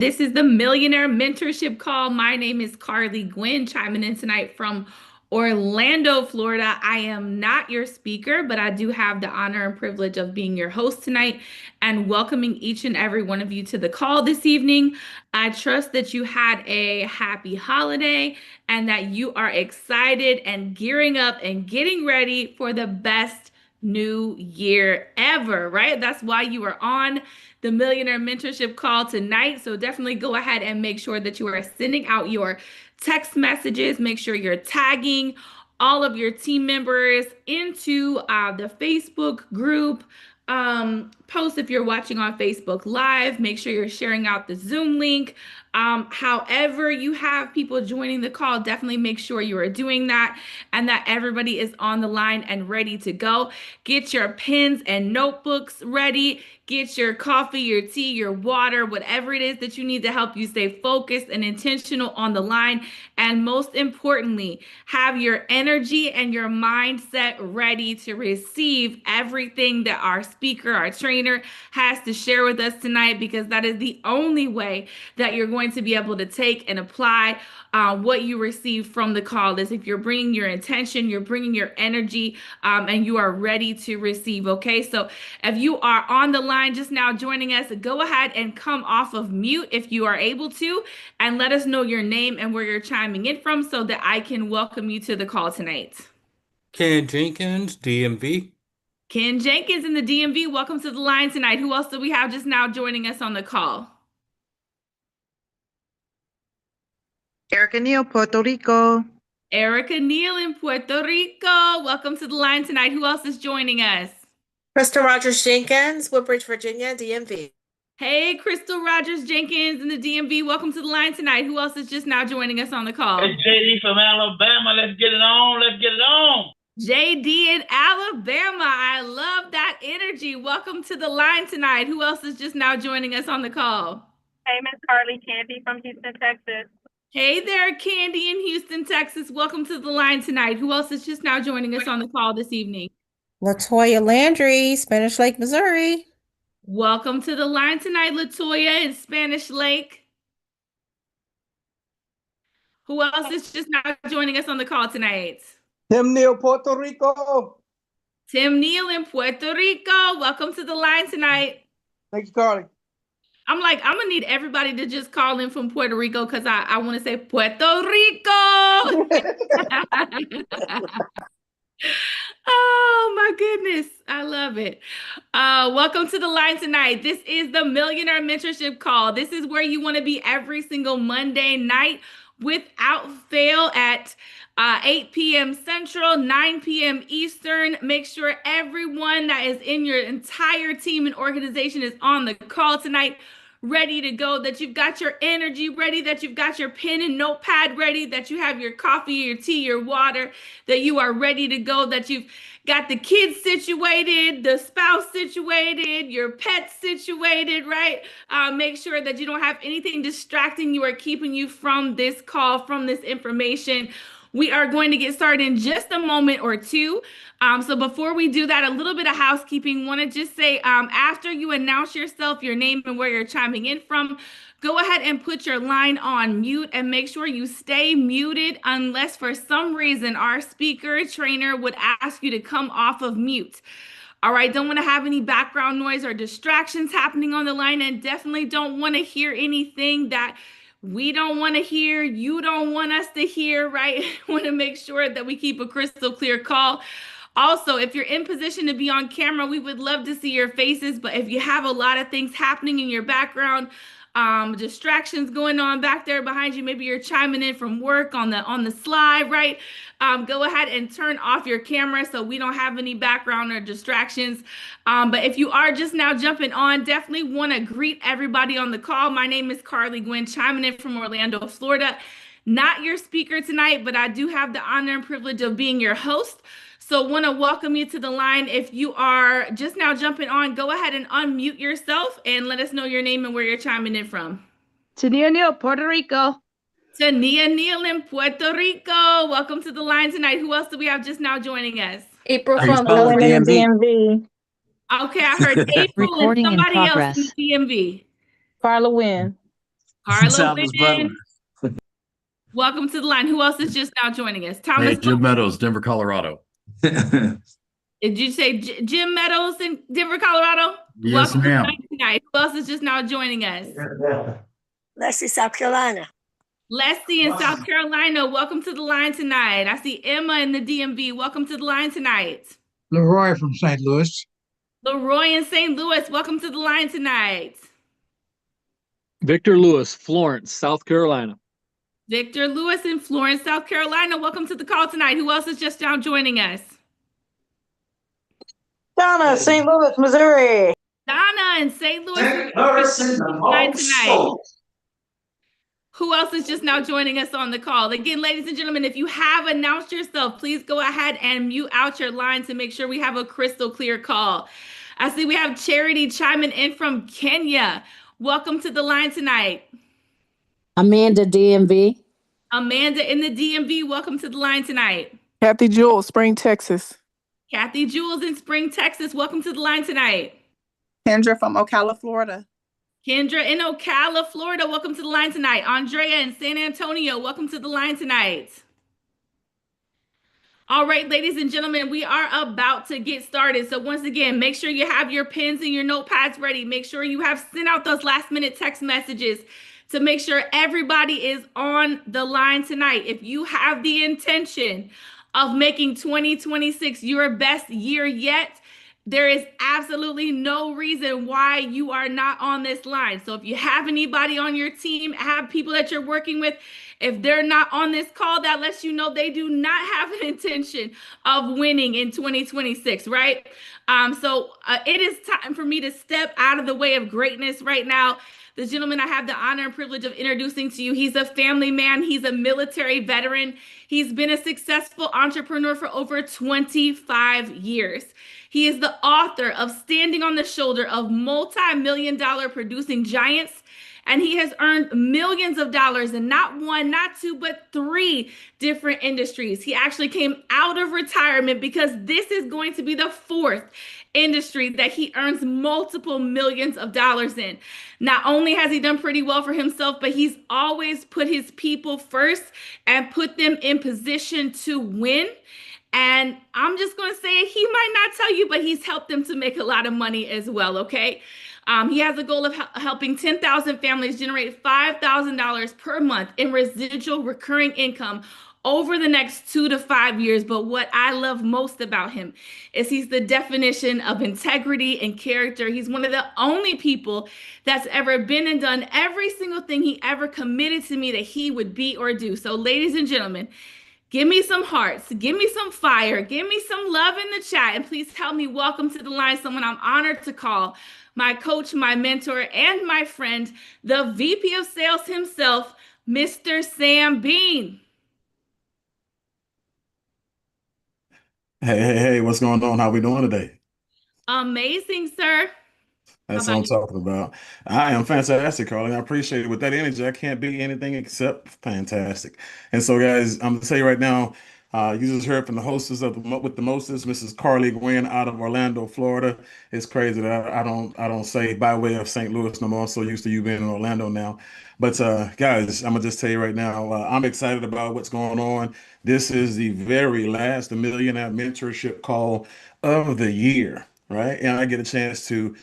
This is the Millionaire Mentorship Call. My name is Carly Gwynn, chiming in tonight from Orlando, Florida. I am not your speaker, but I do have the honor and privilege of being your host tonight and welcoming each and every one of you to the call this evening. I trust that you had a happy holiday and that you are excited and gearing up and getting ready for the best new year ever, right? That's why you are on the Millionaire Mentorship Call tonight. So definitely go ahead and make sure that you are sending out your text messages. Make sure you're tagging all of your team members into the Facebook group. Post if you're watching on Facebook Live. Make sure you're sharing out the Zoom link. However, you have people joining the call, definitely make sure you are doing that and that everybody is on the line and ready to go. Get your pens and notebooks ready. Get your coffee, your tea, your water, whatever it is that you need to help you stay focused and intentional on the line. And most importantly, have your energy and your mindset ready to receive everything that our speaker, our trainer has to share with us tonight, because that is the only way that you're going to be able to take and apply what you receive from the call. Is if you're bringing your intention, you're bringing your energy, and you are ready to receive. Okay, so if you are on the line just now joining us, go ahead and come off of mute if you are able to, and let us know your name and where you're chiming in from so that I can welcome you to the call tonight. Ken Jenkins, DMV. Ken Jenkins in the DMV, welcome to the line tonight. Who else do we have just now joining us on the call? Erica Neal, Puerto Rico. Erica Neal in Puerto Rico, welcome to the line tonight. Who else is joining us? Crystal Rogers Jenkins, Woodbridge, Virginia, DMV. Hey, Crystal Rogers Jenkins in the DMV, welcome to the line tonight. Who else is just now joining us on the call? It's JD from Alabama. Let's get it on. Let's get it on. JD in Alabama. I love that energy. Welcome to the line tonight. Who else is just now joining us on the call? Hey, Miss Carly, Candy from Houston, Texas. Hey there, Candy in Houston, Texas. Welcome to the line tonight. Who else is just now joining us on the call this evening? Latoya Landry, Spanish Lake, Missouri. Welcome to the line tonight, Latoya in Spanish Lake. Who else is just now joining us on the call tonight? Tim Neal, Puerto Rico. Tim Neal in Puerto Rico. Welcome to the line tonight. Thank you, Carly. I'm gonna need everybody to just call in from Puerto Rico, because I want to say Puerto Rico. Oh my goodness, I love it. Welcome to the line tonight. This is the Millionaire Mentorship Call. This is where you want to be every single Monday night without fail at 8 p.m. Central, 9 p.m. Eastern. Make sure everyone that is in your entire team and organization is on the call tonight, ready to go, that you've got your energy ready, that you've got your pen and notepad ready, that you have your coffee, your tea, your water, that you are ready to go, that you've got the kids situated, the spouse situated, your pets situated, right? Make sure that you don't have anything distracting you or keeping you from this call, from this information. We are going to get started in just a moment or two. So before we do that, a little bit of housekeeping. Want to just say, after you announce yourself, your name and where you're chiming in from, go ahead and put your line on mute and make sure you stay muted unless for some reason our speaker trainer would ask you to come off of mute. All right, don't want to have any background noise or distractions happening on the line, and definitely don't want to hear anything that we don't want to hear, you don't want us to hear, right? Want to make sure that we keep a crystal clear call. Also, if you're in position to be on camera, we would love to see your faces, but if you have a lot of things happening in your background, distractions going on back there behind you, maybe you're chiming in from work on the slide, right? Go ahead and turn off your camera so we don't have any background or distractions. But if you are just now jumping on, definitely want to greet everybody on the call. My name is Carly Gwynn, chiming in from Orlando, Florida. Not your speaker tonight, but I do have the honor and privilege of being your host. So want to welcome you to the line. If you are just now jumping on, go ahead and unmute yourself and let us know your name and where you're chiming in from. Tania Neal, Puerto Rico. Tania Neal in Puerto Rico. Welcome to the line tonight. Who else do we have just now joining us? April from DMV. Okay, I heard April and somebody else in the DMV. Carla Wynn. Carla Thomas Butler. Wynn, welcome to the line. Who else is just now joining us? Thomas. Hey, Jim Meadows, Denver, Colorado. Did you say Jim Meadows in Denver, Colorado? Yes, Welcome to the ma'am. line tonight. Who else is just now joining us? Leslie, South Carolina. Leslie in South Carolina, welcome to the line tonight. I see Emma in the DMV. Welcome to the line tonight. Leroy from St. Louis. Leroy in St. Louis, welcome to the line tonight. Victor Lewis, Florence, South Carolina. Victor Lewis in Florence, South Carolina, welcome to the call tonight. Who else is just now joining us? Donna, St. Louis, Missouri. Donna in St. Louis, tonight. Who else is just now joining us on the call? Again, ladies and gentlemen, if you have announced yourself, please go ahead and mute out your line to make sure we have a crystal clear call. I see we have Charity chiming in from Kenya. Welcome to the line tonight. Amanda, DMV. Amanda in the DMV, welcome to the line tonight. Kathy Jewell, Spring, Texas. Kathy Jules in Spring, Texas, welcome to the line tonight. Kendra from Ocala, Florida. Kendra in Ocala, Florida, welcome to the line tonight. Andrea in San Antonio, welcome to the line tonight. All right, ladies and gentlemen, we are about to get started. So once again, make sure you have your pens and your notepads ready. Make sure you have sent out those last minute text messages to make sure everybody is on the line tonight. If you have the intention of making 2026 your best year yet, there is absolutely no reason why you are not on this line. So if you have anybody on your team, have people that you're working with, if they're not on this call, that lets you know they do not have an intention of winning in 2026, right? So it is time for me to step out of the way of greatness right now. The gentleman I have the honor and privilege of introducing to you, he's a family man. He's a military veteran. He's been a successful entrepreneur for over 25 years. He is the author of Standing on the Shoulder of Multi-Million-Dollar Producing Giants, and he has earned millions of dollars in not one, not two, but 3 different industries. He actually came out of retirement because this is going to be the 4th industry that he earns multiple millions of dollars in. Not only has he done pretty well for himself, but he's always put his people first and put them in position to win. And I'm just going to say it, he might not tell you, but he's helped them to make a lot of money as well, okay? He has a goal of helping 10,000 families generate $5,000 per month in residual recurring income over the next 2 to 5 years. But what I love most about him is he's the definition of integrity and character. He's one of the only people that's ever been and done every single thing he ever committed to me that he would be or do. So ladies and gentlemen, give me some hearts, give me some fire, give me some love in the chat, and please help me welcome to the line someone I'm honored to call my coach, my mentor, and my friend, the VP of Sales himself, Mr. Sam Bean. Hey, what's going on? How we doing today? Amazing, sir. That's what I'm talking about. I am fantastic, Carly. I appreciate it. With that energy, I can't be anything except fantastic. And so, guys, I'm gonna tell you right now, you just heard from the hostess of with the mostest, Mrs. Carly Gwynn out of Orlando, Florida. It's crazy that I don't say by way of St. Louis no more. I'm so used to you being in Orlando now. But guys, I'm gonna just tell you right now, I'm excited about what's going on. This is the very last the Millionaire Mentorship call of the year, right? And I get a chance to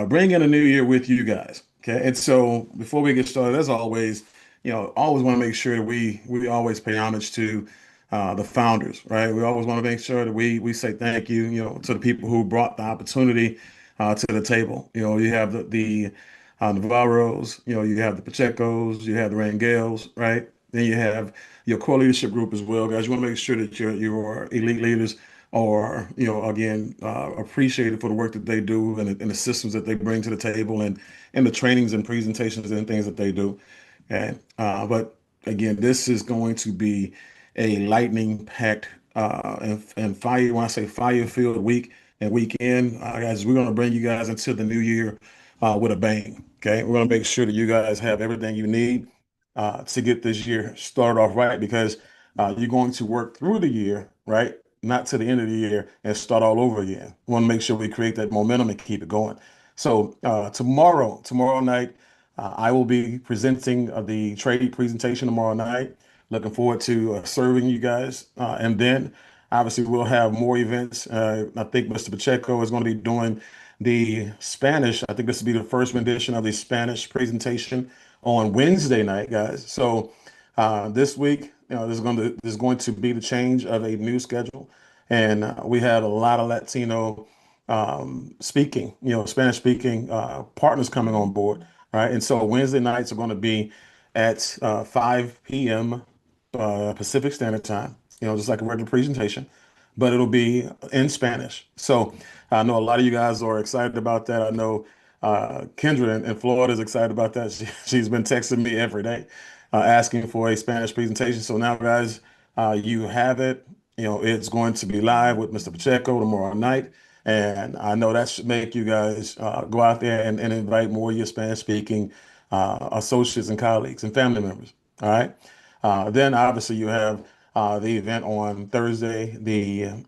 bring in a new year with you guys. Okay. And so before we get started, as always, always want to make sure that we always pay homage to the founders, right? We always want to make sure that we say thank you, to the people who brought the opportunity to the table. You have the Navarros, you have the Pachecos, you have the Rangels, right? Then you have your core leadership group as well, guys. You want to make sure that your elite leaders are, again, appreciated for the work that they do and the systems that they bring to the table and the trainings and presentations and things that they do. And but again, this is going to be a lightning-packed and fire, when I say fire-filled week and weekend, guys, we're going to bring you guys into the new year with a bang. Okay, we're going to make sure that you guys have everything you need to get this year started off right, because you're going to work through the year, right? Not to the end of the year and start all over again. We want to make sure we create that momentum and keep it going. So tomorrow night, I will be presenting the trade presentation tomorrow night. Looking forward to serving you guys. And then obviously we'll have more events. I think Mr. Pacheco is going to be doing the Spanish. I think this will be the first rendition of the Spanish presentation on Wednesday night, guys. So this week, this is going to be the change of a new schedule, and we have a lot of Latino speaking, Spanish speaking partners coming on board, right? And so Wednesday nights are going to be at 5 p.m. Pacific Standard Time, just like a regular presentation, but it'll be in Spanish. So I know a lot of you guys are excited about that. I know Kendra in Florida is excited about that. She's been texting me every day asking for a Spanish presentation. So now, guys, you have it. It's going to be live with Mr. Pacheco tomorrow night. And I know that should make you guys go out there and invite more of your Spanish speaking associates and colleagues and family members. All right. Then obviously you have the event on Thursday, the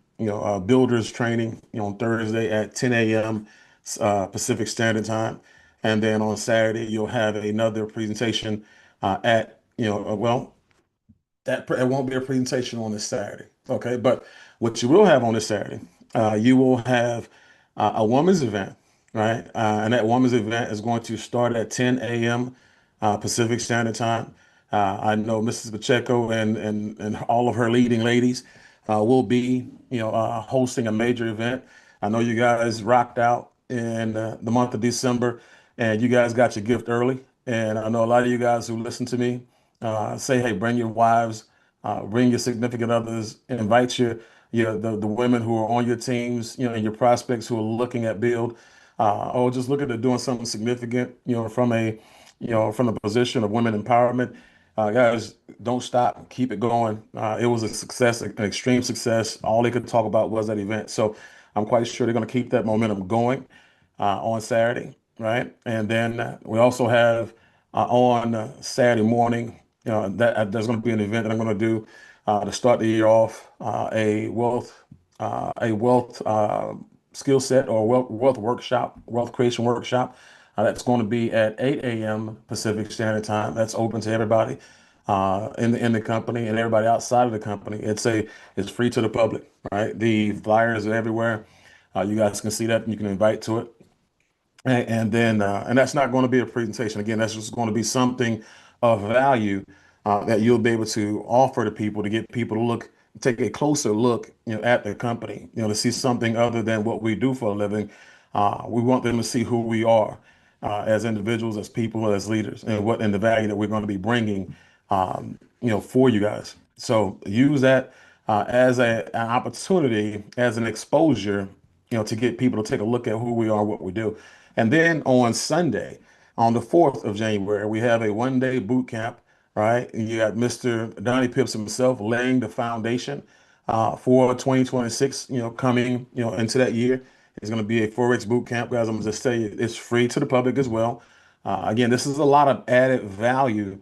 builders training on Thursday at 10 a.m. Pacific Standard Time. And then on Saturday, you'll have another presentation at, well, it won't be a presentation on this Saturday. Okay. But what you will have on this Saturday, you will have a women's event, right? And that women's event is going to start at 10 a.m. Pacific Standard Time. I know Mrs. Pacheco and all of her leading ladies will be, hosting a major event. I know you guys rocked out in the month of December, and you guys got your gift early. And I know a lot of you guys who listen to me say, hey, bring your wives, bring your significant others, invite the women who are on your teams, and your prospects who are looking at build, or just looking at doing something significant, from the position of women empowerment. Guys, don't stop, keep it going. It was a success, an extreme success. All they could talk about was that event. So I'm quite sure they're going to keep that momentum going on Saturday, right? And then we also have on Saturday morning, that there's going to be an event that I'm going to do to start the year off, a wealth skill set or wealth workshop, wealth creation workshop. That's going to be at 8 a.m. Pacific Standard Time. That's open to everybody in the company and everybody outside of the company. It's free to the public, right? The flyers are everywhere. You guys can see that and you can invite to it. And then, and that's not going to be a presentation. Again, that's just going to be something of value that you'll be able to offer to people to get people to take a closer look, at the company, to see something other than what we do for a living. We want them to see who we are as individuals, as people, as leaders, and the value that we're going to be bringing, for you guys. So use that as an opportunity, as an exposure, to get people to take a look at who we are, what we do. And then on Sunday, on the 4th of January, we have a one-day boot camp, right? And you got Mr. Donnie Pips himself laying the foundation for 2026, coming, into that year. It's going to be a Forex boot camp, guys. I'm going to just tell you, it's free to the public as well. Again, this is a lot of added value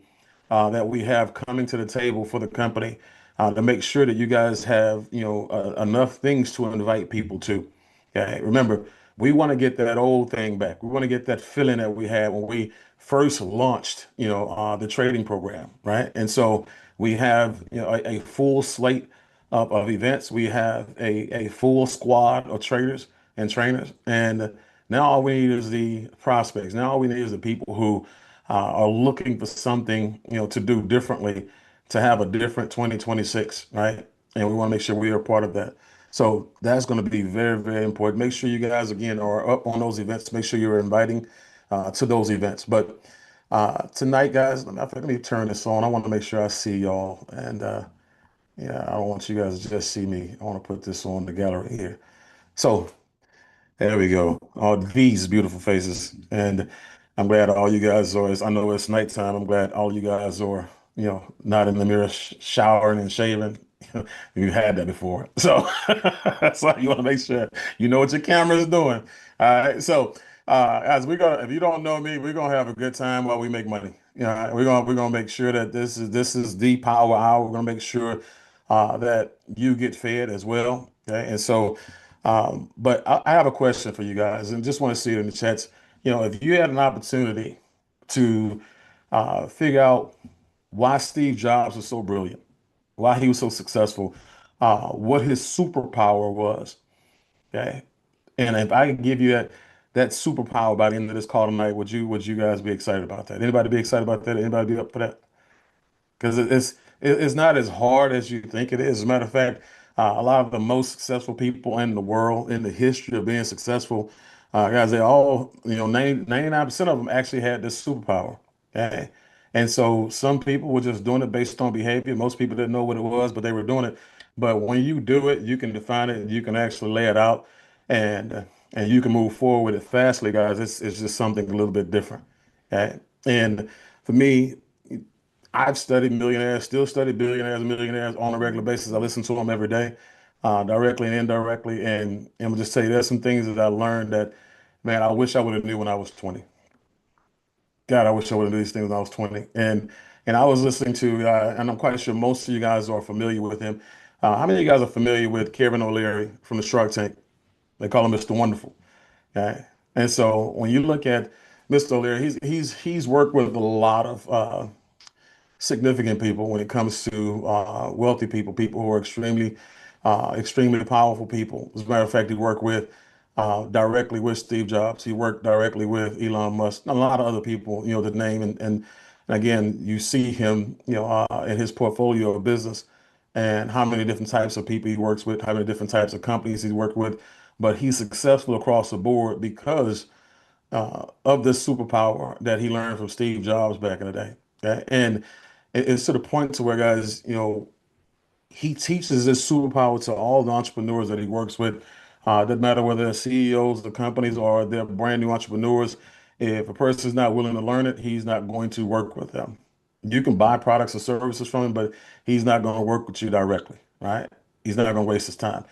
that we have coming to the table for the company to make sure that you guys have, enough things to invite people to. Okay, remember, we want to get that old thing back. We want to get that feeling that we had when we first launched, the trading program, right? And so we have, a full slate of events. We have a full squad of traders and trainers. And now all we need is the prospects. Now all we need is the people who are looking for something, to do differently, to have a different 2026, right? And we want to make sure we are part of that. So that's going to be very, very important. Make sure you guys, again, are up on those events. Make sure you're inviting to those events. But tonight, guys, let me turn this on. I want to make sure I see y'all. And yeah, I don't want you guys to just see me. I want to put this on the gallery here. So there we go. All these beautiful faces. And I'm glad all you guys are, I know it's nighttime. I'm glad all you guys are, not in the mirror showering and shaving. You've had that before. So, so you want to make sure you know what your camera is doing. All right. So, as if you don't know me, we're gonna have a good time while we make money. We're gonna make sure that this is the power hour. We're gonna make sure that you get fed as well. Okay. And so, but I have a question for you guys, and just want to see it in the chats. If you had an opportunity to figure out why Steve Jobs was so brilliant, why he was so successful, what his superpower was. Okay. And if I could give you that superpower by the end of this call tonight, would you guys be excited about that? Anybody be excited about that? Anybody be up for that? Because it's not as hard as you think it is. As a matter of fact, a lot of the most successful people in the world, in the history of being successful, guys, they all, 99% of them actually had this superpower. Okay. And so some people were just doing it based on behavior. Most people didn't know what it was, but they were doing it. But when you do it, you can define it, you can actually lay it out, and you can move forward with it fastly, guys. It's just something a little bit different. Okay. And for me, I've studied millionaires, still study billionaires and millionaires on a regular basis. I listen to them every day, directly and indirectly. And I'll just tell you, there's some things that I learned that, man, I wish I would have knew when I was 20. God, I wish I would have knew these things when I was 20. And I was listening to, and I'm quite sure most of you guys are familiar with him. How many of you guys are familiar with Kevin O'Leary from the Shark Tank? They call him Mr. Wonderful. Okay. And so when you look at Mr. O'Leary, he's worked with a lot of significant people when it comes to wealthy people, people who are extremely powerful people. As a matter of fact, he worked with directly with Steve Jobs. He worked directly with Elon Musk, a lot of other people, to name. And again, you see him, in his portfolio of business and how many different types of people he works with, how many different types of companies he's worked with. But he's successful across the board because of this superpower that he learned from Steve Jobs back in the day. Okay? And it's to the point to where, guys, he teaches this superpower to all the entrepreneurs that he works with. Doesn't matter whether they're CEOs of companies or they're brand new entrepreneurs. If a person's not willing to learn it, he's not going to work with them. You can buy products or services from him, but he's not going to work with you directly, right? He's not going to waste his time.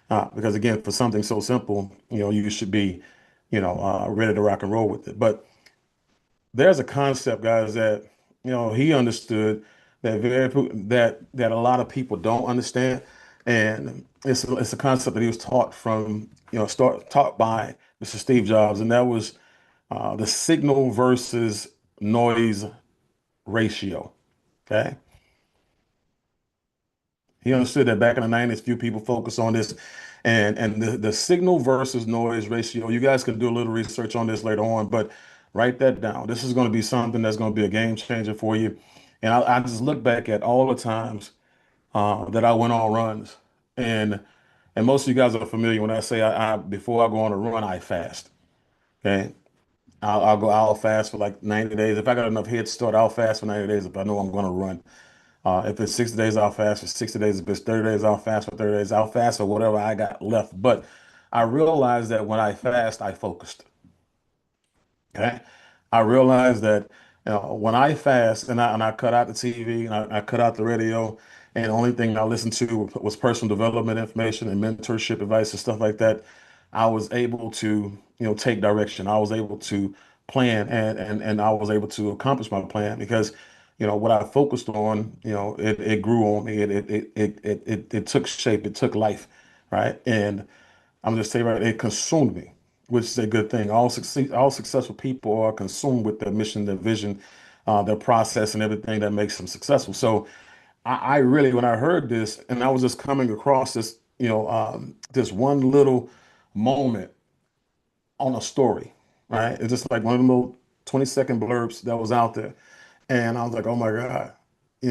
Because again, for something so simple, you should be, ready to rock and roll with it. But there's a concept, guys, that he understood that that a lot of people don't understand, and it's a concept that he was taught from taught by Mr. Steve Jobs, and that was the signal versus noise ratio. Okay. He understood that back in the 90s, few people focus on this. And the signal versus noise ratio, you guys can do a little research on this later on, but write that down. This is going to be something that's going to be a game changer for you. And I just look back at all the times that I went on runs. And most of you guys are familiar when I say before I go on a run, I fast. Okay. I'll fast for like 90 days. If I got enough head start, I'll fast for 90 days if I know I'm going to run. If it's 60 days, I'll fast for 60 days. If it's 30 days, I'll fast for 30 days. I'll fast for whatever I got left. But I realized that when I fast, I focused. Okay. I realized that when I fast and I cut out the TV and I cut out the radio, and the only thing I listened to was personal development information and mentorship advice and stuff like that, I was able to, take direction. I was able to plan and I was able to accomplish my plan because what I focused on, it grew on me. It took shape. It took life, right? And I'm just saying, right, it consumed me, which is a good thing. All successful people are consumed with their mission, their vision, their process, and everything that makes them successful. So I really, when I heard this, and I was just coming across this, this one little moment on a story, right? It's just like one of the little 20-second blurbs that was out there. And I was like, oh my God,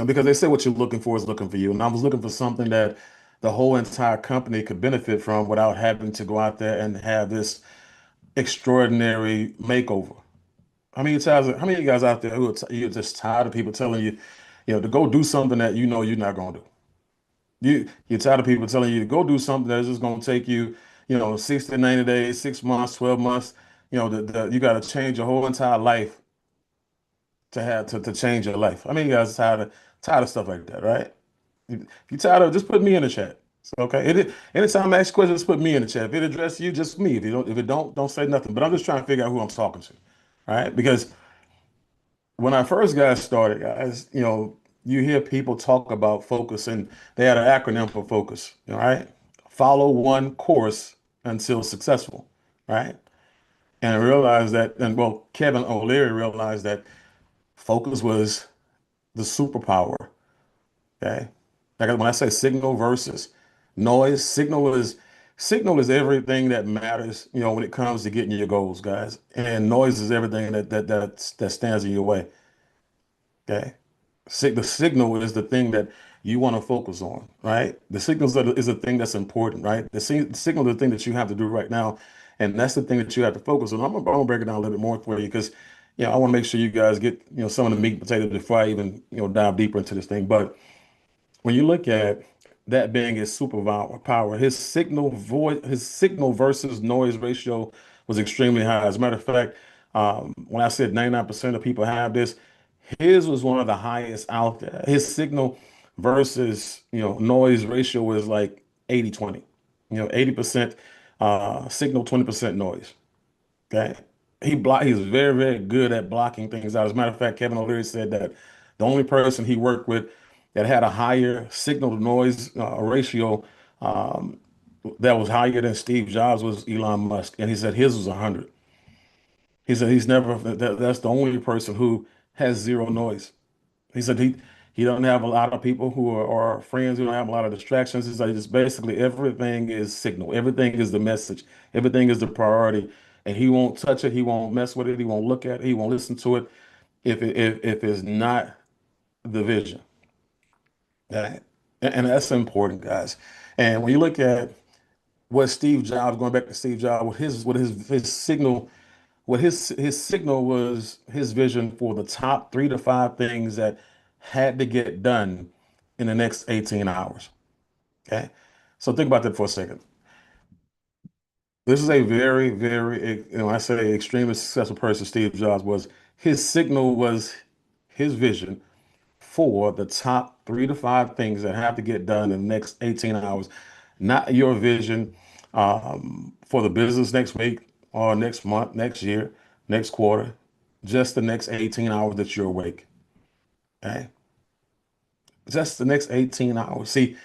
because they say what you're looking for is looking for you. And I was looking for something that the whole entire company could benefit from without having to go out there and have this extraordinary makeover. How many of you guys out there who you're just tired of people telling you, to go do something that you're not going to do? You're tired of people telling you to go do something that's just going to take you, 60, 90 days, 6 months, 12 months. You got to change your whole entire life to have to change your life. You guys are tired of stuff like that, right? If you're tired of, just put me in the chat. So, okay. Anytime I ask questions, just put me in the chat. If it addresses you, just me. If it don't say nothing. But I'm just trying to figure out who I'm talking to. All right. Because when I first got started, guys, you hear people talk about focus, and they had an acronym for focus. All right. Follow one course until successful. Right. and realized that, and well, Kevin O'Leary realized that focus was the superpower. Okay. Like when I say signal versus noise, signal is everything that matters, when it comes to getting your goals, guys. And noise is everything that stands in your way. Okay. The signal is the thing that you want to focus on, right? The signals is the thing that's important, right? The signal is the thing that you have to do right now, and that's the thing that you have to focus on. I'm gonna break it down a little bit more for you because, I want to make sure you guys get, some of the meat and potatoes before I even, dive deeper into this thing. But when you look at that being his superpower, his signal versus noise ratio was extremely high. As a matter of fact, when I said 99% of people have this, his was one of the highest out there. His signal versus, noise ratio was like 80-20. 80% signal, 20% noise. Okay. He's very, very good at blocking things out. As a matter of fact, Kevin O'Leary said that the only person he worked with that had a higher signal to noise ratio that was higher than Steve Jobs was Elon Musk. And he said his was 100. He said that's the only person who has zero noise. He said he doesn't have a lot of people who are friends who don't have a lot of distractions. He said just basically everything is signal. Everything is the message. Everything is the priority. And he won't touch it. He won't mess with it. He won't look at it. He won't listen to it if it's not the vision. Right? And that's important, guys. And when you look at what Steve Jobs, going back to Steve Jobs, his signal, what his signal was his vision for the top 3 to 5 things that had to get done in the next 18 hours. Okay. So think about that for a second. This is a very, very, I say extremely successful person, Steve Jobs was. His signal was his vision for the top 3 to 5 things that have to get done in the next 18 hours, not your vision for the business next week or next month, next year, next quarter, just the next 18 hours that you're awake. Okay. Just the next 18 hours. See,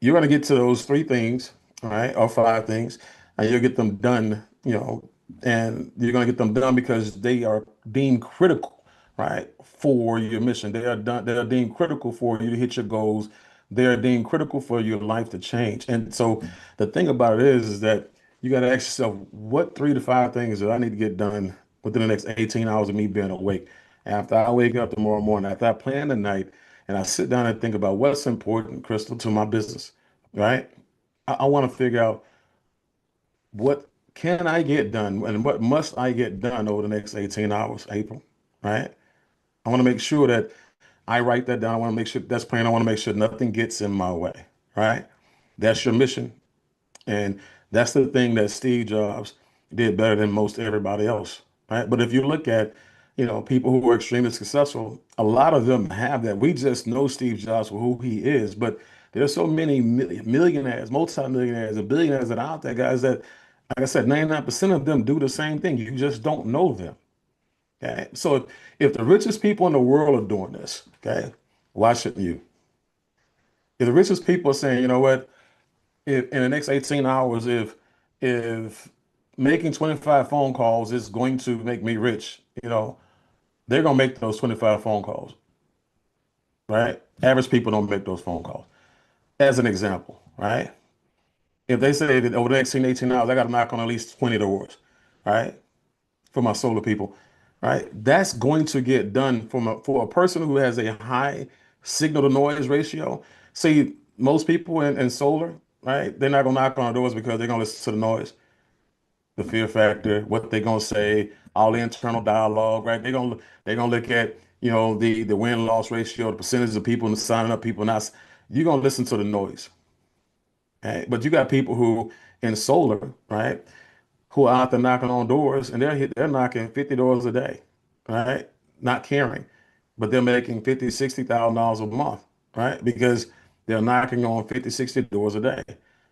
you're going to get to those 3 things, all right, or 5 things, and you'll get them done, and you're going to get them done because they are deemed critical, right, for your mission. They are done. They are deemed critical for you to hit your goals. They are deemed critical for your life to change. And so the thing about it is that you got to ask yourself, what 3 to 5 things do I need to get done within the next 18 hours of me being awake? After I wake up tomorrow morning, after I plan the night, and I sit down and think about what's important, Crystal, to my business, right? I want to figure out what can I get done and what must I get done over the next 18 hours, April, right? I want to make sure that I write that down. I want to make sure that's planned. I want to make sure nothing gets in my way, right? That's your mission. And that's the thing that Steve Jobs did better than most everybody else, right? But if you look at, people who are extremely successful, a lot of them have that. We just know Steve Jobs for who he is, but there's so many millionaires, multimillionaires, and billionaires that are out there, guys, that, like I said, 99% of them do the same thing. You just don't know them. Okay. So if the richest people in the world are doing this, okay, why shouldn't you? If the richest people are saying, you know what, if in the next 18 hours, if making 25 phone calls is going to make me rich, they're gonna make those 25 phone calls, right? Average people don't make those phone calls. As an example, right? If they say that over the next 18 hours, I got to knock on at least 20 doors, right? For my solar people, right? That's going to get done for a person who has a high signal to noise ratio. See, most people in solar, right? They're not gonna knock on the doors because they're gonna listen to the noise, the fear factor, what they're gonna say, all the internal dialogue, right? They're gonna look at, the win-loss ratio, the percentage of people signing up, people not. You're gonna listen to the noise. Okay? But you got people who in solar, right? Who are out there knocking on doors and they're knocking 50 doors a day, right? Not caring, but they're making 50, $60,000 a month, right? Because they're knocking on 50, 60 doors a day.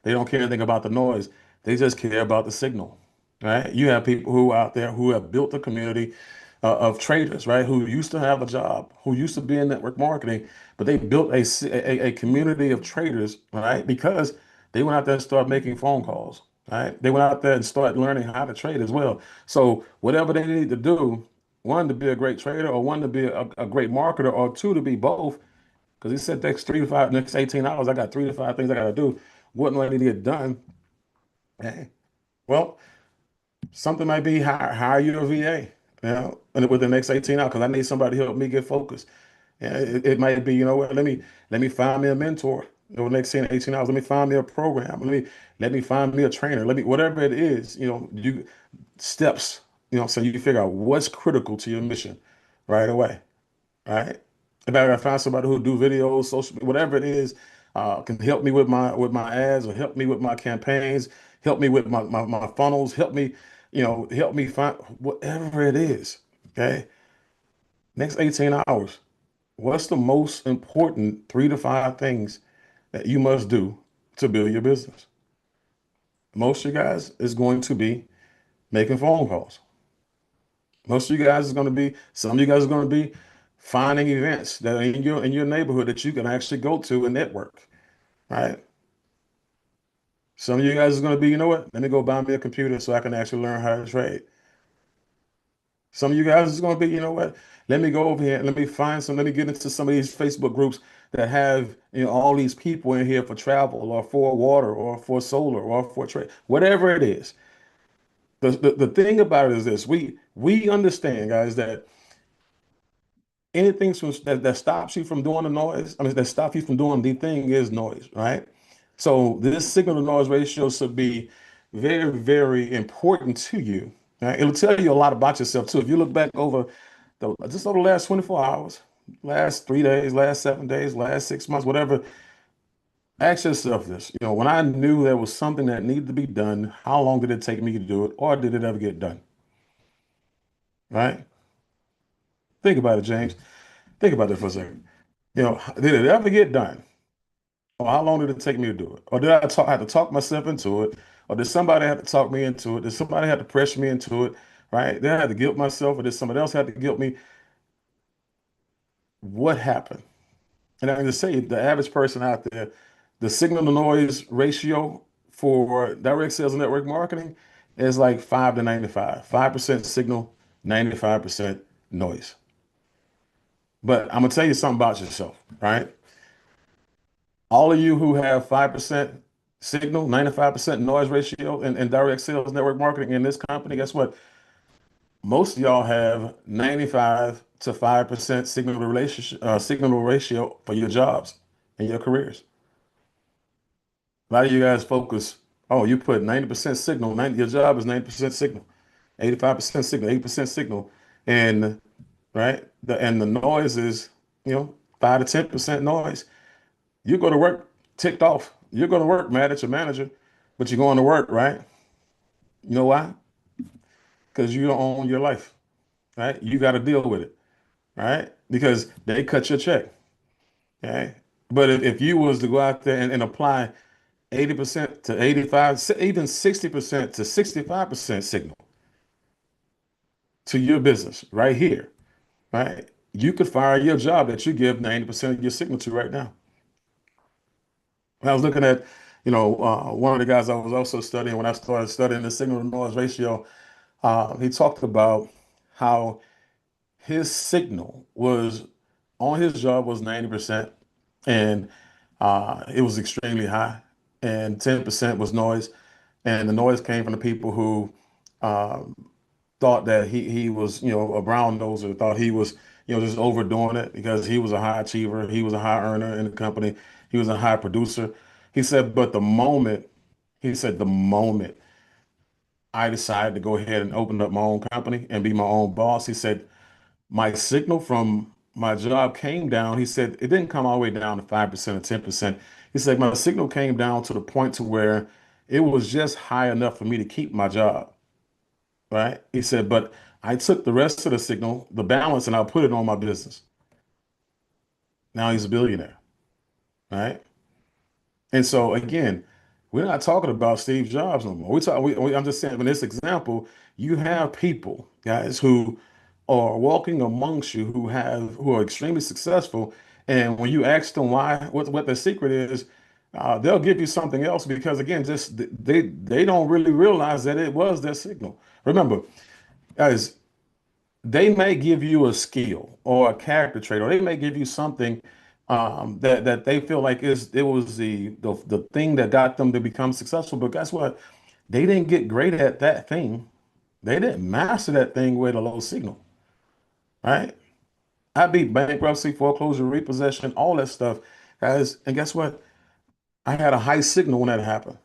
They don't care anything about the noise. They just care about the signal, right? You have people who are out there who have built a community of traders, right? Who used to have a job, who used to be in network marketing, but they built a community of traders, right? Because they went out there and started making phone calls. right? They went out there and started learning how to trade as well. So whatever they need to do, one, to be a great trader, or one, to be a great marketer, or two, to be both. Because he said next 18 hours, I got 3 to 5 things I got to do. What do I need to get done? Hey, well, something might be hire you a VA, and within the next 18 hours, because I need somebody to help me get focused. Yeah, it might be, you know what, let me find me a mentor over the next 10 to 18 hours. Let me find me a program. Let me find me a trainer. Whatever it is, you steps, so you figure out what's critical to your mission right away. Right? If I gotta find somebody who do videos, social, whatever it is, can help me with my ads, or help me with my campaigns, help me with my funnels, help me find whatever it is. Okay. Next 18 hours, what's the most important 3 to 5 things that you must do to build your business? Most of you guys is going to be making phone calls. Most of you guys is going to be, some of you guys are going to be finding events that are in your neighborhood that you can actually go to and network, right? Some of you guys is going to be, you know what? Let me go buy me a computer so I can actually learn how to trade. Some of you guys is going to be, you know what? Let me go over here and let me get into some of these Facebook groups that have, all these people in here for travel, or for water, or for solar, or for trade, whatever it is. The thing about it is this: we understand, guys, that anything that stops you from doing the noise, that stops you from doing the thing, is noise, right? So this signal to noise ratio should be very, very important to you. Right? It'll tell you a lot about yourself too. If you look back over just over the last 24 hours, last 3 days, last 7 days, last 6 months, whatever, ask yourself this. When I knew there was something that needed to be done, how long did it take me to do it, or did it ever get done? Right? Think about it, James. Think about it for a second. Did it ever get done? Or how long did it take me to do it? Or did I have to talk myself into it? Or did somebody have to talk me into it? Did somebody have to pressure me into it? Right? Did I have to guilt myself, or did somebody else have to guilt me? What happened? And I can just say, the average person out there, the signal to noise ratio for direct sales and network marketing is like 5 to 95. 5% signal, 95% noise. But I'm gonna tell you something about yourself, right? All of you who have 5% signal, 95% noise ratio in direct sales network marketing in this company, guess what? Most of y'all have 95 to 5% signal ratio for your jobs and your careers. A lot of you guys focus, oh, you put 90% signal, your job is 90% signal, 85% signal, 80% signal, and right, the noise is, 5 to 10% noise. You go to work ticked off. You're going to work mad at your manager, but you're going to work, right? You know why? Because you don't own your life, right? You got to deal with it, right? Because they cut your check, okay? But if you was to go out there and apply 80% to 85, even 60% to 65% signal to your business right here, right? You could fire your job that you give 90% of your signal to right now. I was looking at, one of the guys I was also studying when I started studying the signal to noise ratio. He talked about how his signal was on his job was 90%, and it was extremely high, and 10% was noise, and the noise came from the people who uh, thought that he was, a brown noser, thought he was, just overdoing it because he was a high achiever, he was a high earner in the company, he was a high producer. He said, but the moment I decided to go ahead and open up my own company and be my own boss, he said, my signal from my job came down. He said, it didn't come all the way down to 5% or 10%. He said, my signal came down to the point to where it was just high enough for me to keep my job. Right? He said, but I took the rest of the signal, the balance, and I put it on my business. Now he's a billionaire. Right? And so again, we're not talking about Steve Jobs no more. I'm just saying, in this example, you have people, guys, who are walking amongst you who are extremely successful. And when you ask them what their secret is, they'll give you something else because again, just they don't really realize that it was their signal. Remember, guys, they may give you a skill or a character trait, or they may give you something that they feel like it was the thing that got them to become successful. But guess what? They didn't get great at that thing. They didn't master that thing with a low signal, right? I beat bankruptcy, foreclosure, repossession, all that stuff, guys. And guess what? I had a high signal when that happened.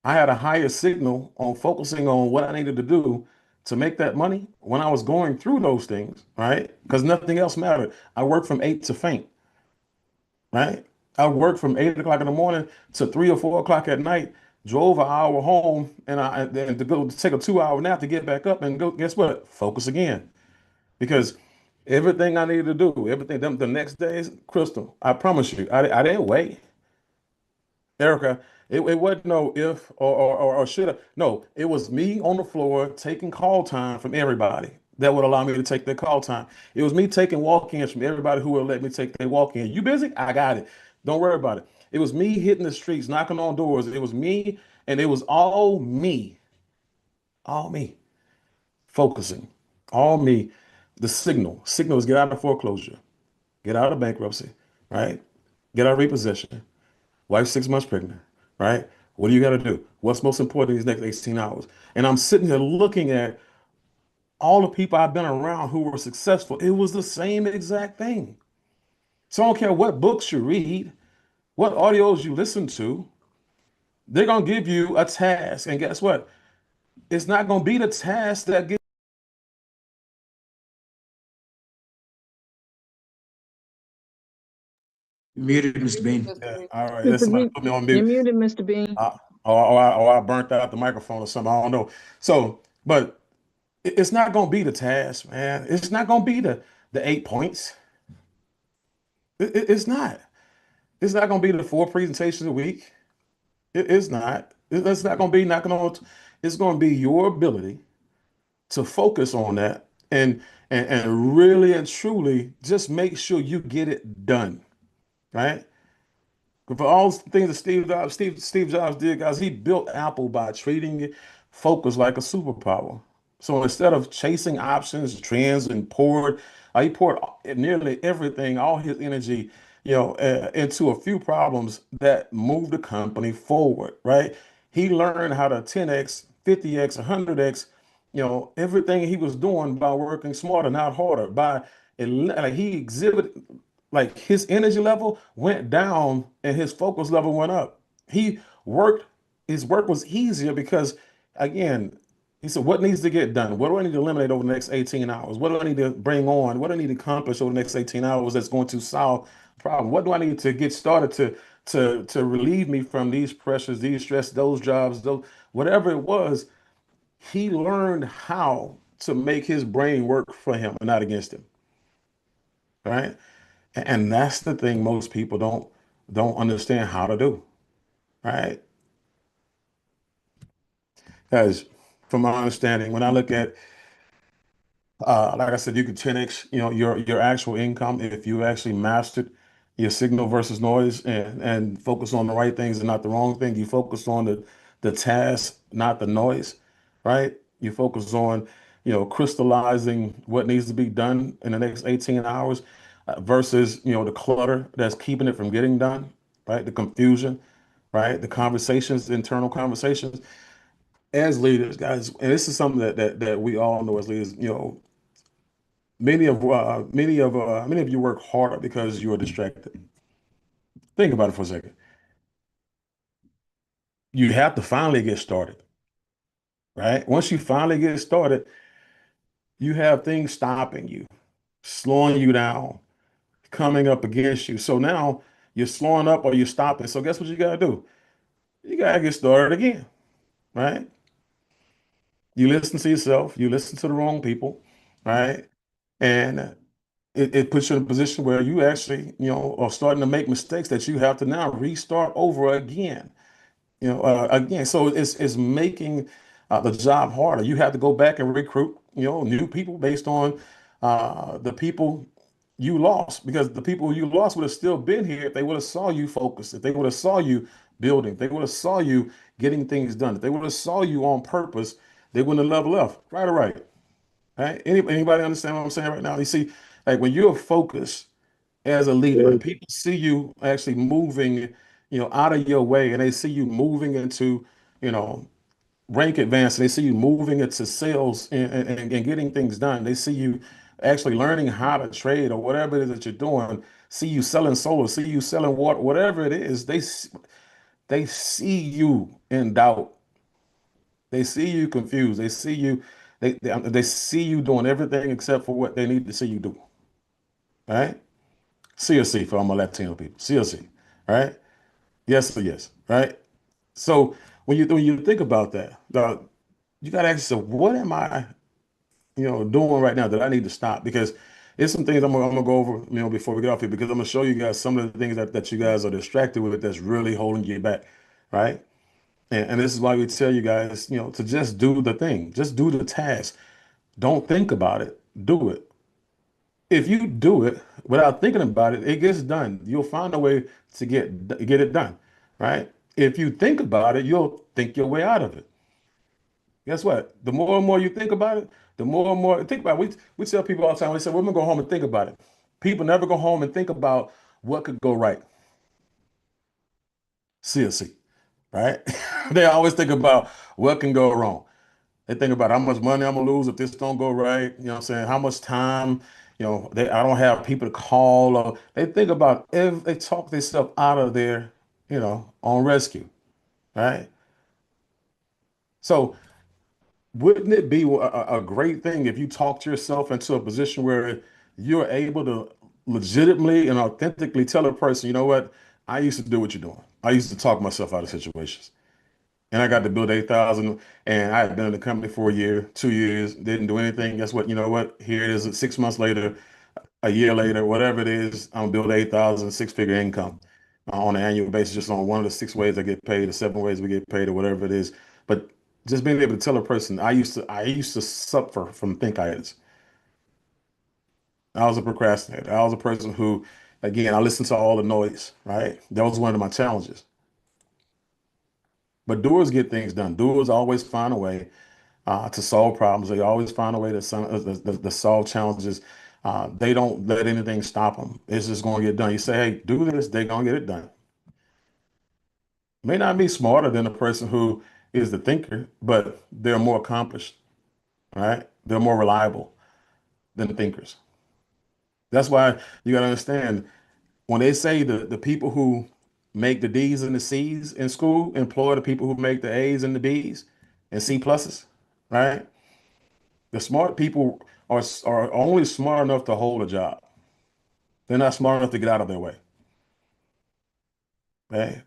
I had a higher signal on focusing on what I needed to do to make that money when I was going through those things, right? Because nothing else mattered. I worked from 8 to faint, right? I worked from 8 o'clock in the morning to 3 or 4 o'clock at night, drove an hour home, and to go to take a 2 hour nap to get back up and go, guess what? Focus again. Because everything I needed to do, everything, the next days, Crystal, I promise you, I didn't wait. Erica, it wasn't no if or should have. No, it was me on the floor taking call time from everybody that would allow me to take their call time. It was me taking walk-ins from everybody who would let me take their walk-in. You busy? I got it. Don't worry about it. It was me hitting the streets, knocking on doors. It was me, and it was all me, focusing, all me. The signal is get out of foreclosure, get out of bankruptcy, right? Get out of repossession. Wife 6 months pregnant, right? What do you got to do? What's most important in these next 18 hours? And I'm sitting here looking at all the people I've been around who were successful. It was the same exact thing. So I don't care what books you read, what audios you listen to, they're going to give you a task. And guess what? It's not going to be the task that gives Muted, Mr. Bean. Yeah, all right. That's somebody put me on You're mute. muted, Mr. Bean. Or I burnt out the microphone or something. I don't know. So, but it's not going to be the task, man. It's not going to be the 8 points. It's not. It's not going to be the 4 presentations a week. It's not. It's not going to be knocking on. It's going to be your ability to focus on that and really and truly just make sure you get it done, right? For all the things that Steve Jobs did, guys, he built Apple by treating focus like a superpower. So instead of chasing options, trends, and he poured nearly everything, all his energy, into a few problems that moved the company forward, right? He learned how to 10x, 50x, 100x, everything he was doing by working smarter, not harder. Like he exhibited like his energy level went down and his focus level went up. He worked, his work was easier because, again, he said, what needs to get done? What do I need to eliminate over the next 18 hours? What do I need to bring on? What do I need to accomplish over the next 18 hours that's going to solve the problem? What do I need to get started to relieve me from these pressures, these stress, those jobs, whatever it was? He learned how to make his brain work for him and not against him, right? And that's the thing most people don't understand how to do, right? Because from my understanding, when I look at like I said, you could 10x, your actual income if you actually mastered your signal versus noise and focus on the right things and not the wrong thing. You focus on the task, not the noise, right? You focus on, crystallizing what needs to be done in the next 18 hours versus, the clutter that's keeping it from getting done, right? The confusion, right? The conversations, internal conversations. As leaders, guys, and this is something that we all know as leaders, many of you work harder because you are distracted. Think about it for a second. You have to finally get started, right? Once you finally get started, you have things stopping you, slowing you down, coming up against you. So now you're slowing up or you're stopping. So guess what you gotta do? You gotta get started again, right? You listen to yourself, you listen to the wrong people, right? And it puts you in a position where you actually, are starting to make mistakes that you have to now restart over again, again. So it's making the job harder. You have to go back and recruit, new people based on the people, you lost, because the people you lost would have still been here if they would have saw you focused, if they would have saw you building, if they would have saw you getting things done, if they would have saw you on purpose, they wouldn't have leveled up. Right or right? Right? Anybody understand what I'm saying right now? You see, like when you're focused as a leader and people see you actually moving, out of your way, and they see you moving into, you know, rank advance, and they see you moving into sales and getting things done. They see you actually learning how to trade or whatever it is that you're doing. See you selling solar, see you selling water, whatever it is. They see you in doubt. They see you confused. They see you. They see you doing everything except for what they need to see you do. All right. CLC for all my Latino people. CLC. All right. Yes or yes. Right. So when you think about that, you got to ask yourself, what am I, doing right now that I need to stop? Because it's some things I'm gonna go over, before we get off here, because I'm gonna show you guys some of the things that you guys are distracted with that's really holding you back, right? And this is why we tell you guys, to just do the thing, just do the task. Don't think about it, do it. If you do it without thinking about it, it gets done. You'll find a way to get it done, right? If you think about it, you'll think your way out of it. Guess what? The more and more you think about it, the more and more think about it. We tell people all the time, we say, we're gonna go home and think about it. People never go home and think about what could go right. Seriously, right? They always think about what can go wrong. They think about how much money I'm gonna lose if this don't go right. You know what I'm saying? How much time, I don't have people to call. Or they think about if they talk themselves out of their, on rescue, right? So wouldn't it be a great thing if you talked yourself into a position where you're able to legitimately and authentically tell a person, you know what, I used to do what you're doing. I used to talk myself out of situations. And I got to build 8,000, and I had been in the company for a year, 2 years, didn't do anything. Guess what? You know what? Here it is 6 months later, a year later, whatever it is, I'm gonna build 8,000 six-figure income on an annual basis, just on one of the 6 ways I get paid, or 7 ways we get paid, or whatever it is. But just being able to tell a person, I used to suffer from thinkitis. I was a procrastinator. I was a person who, again, I listened to all the noise, right? That was one of my challenges. But doers get things done. Doers always find a way to solve problems. They always find a way to solve challenges. They don't let anything stop them. It's just going to get done. You say, hey, do this, they're going to get it done. May not be smarter than the person who is the thinker, but they're more accomplished, right? They're more reliable than the thinkers. That's why you got to understand, when they say the people who make the D's and the C's in school employ the people who make the A's and the B's and C pluses, right? The smart people are only smart enough to hold a job. They're not smart enough to get out of their way. Right?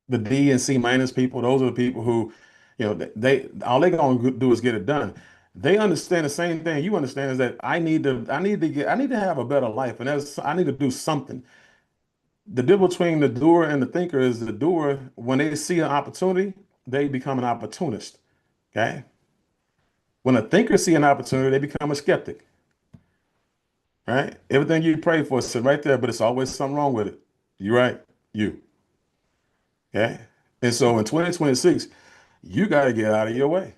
The D and C minus people, those are the people who, they all they gonna do is get it done. They understand the same thing you understand, is that I need to have a better life, and I need to do something. The difference between the doer and the thinker is the doer, when they see an opportunity, they become an opportunist. Okay. When a thinker see an opportunity, they become a skeptic. Right? Everything you pray for is sitting right there, but it's always something wrong with it. You right? You. Okay. And so in 2026, you got to get out of your way.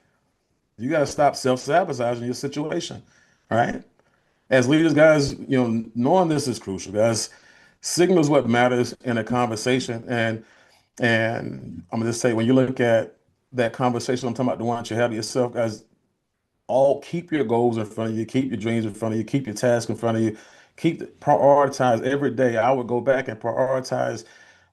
You got to stop self-sabotaging your situation. All right. As leaders, guys, knowing this is crucial, guys. Signals what matters in a conversation. And I'm gonna just say, when you look at that conversation, I'm talking about the one that you have with yourself, guys, all keep your goals in front of you, keep your dreams in front of you, keep your tasks in front of you, prioritize every day. I would go back and prioritize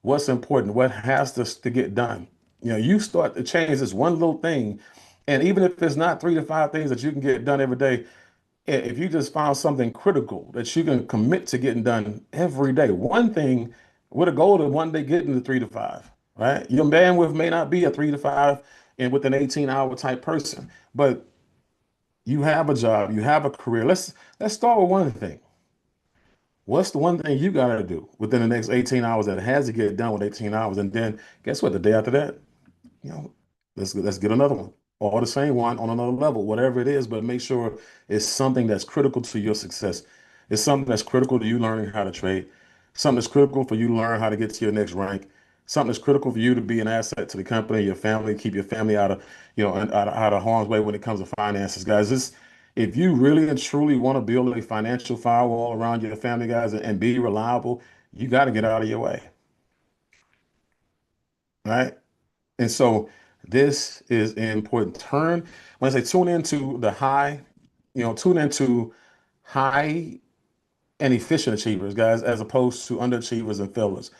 what's important, what has to get done. You start to change this one little thing, and even if it's not 3 to 5 things that you can get done every day, if you just found something critical that you can commit to getting done every day, one thing with a goal of one day getting to 3 to 5, right? Your bandwidth may not be a 3 to 5 and with an 18-hour type person, but you have a job, you have a career. Let's start with one thing. What's the one thing you got to do within the next 18 hours that has to get done with 18 hours? And then guess what? The day after that, let's get another one, or the same one on another level, whatever it is, but make sure it's something that's critical to your success. It's something that's critical to you learning how to trade. Something that's critical for you to learn how to get to your next rank. Something that's critical for you to be an asset to the company, your family, keep your family out of, out of harm's way when it comes to finances, guys. If you really and truly want to build a financial firewall around your family, guys, and be reliable, you got to get out of your way, right? And so this is an important turn. When I say tune into the high, tune into high and efficient achievers, guys, as opposed to underachievers and failures.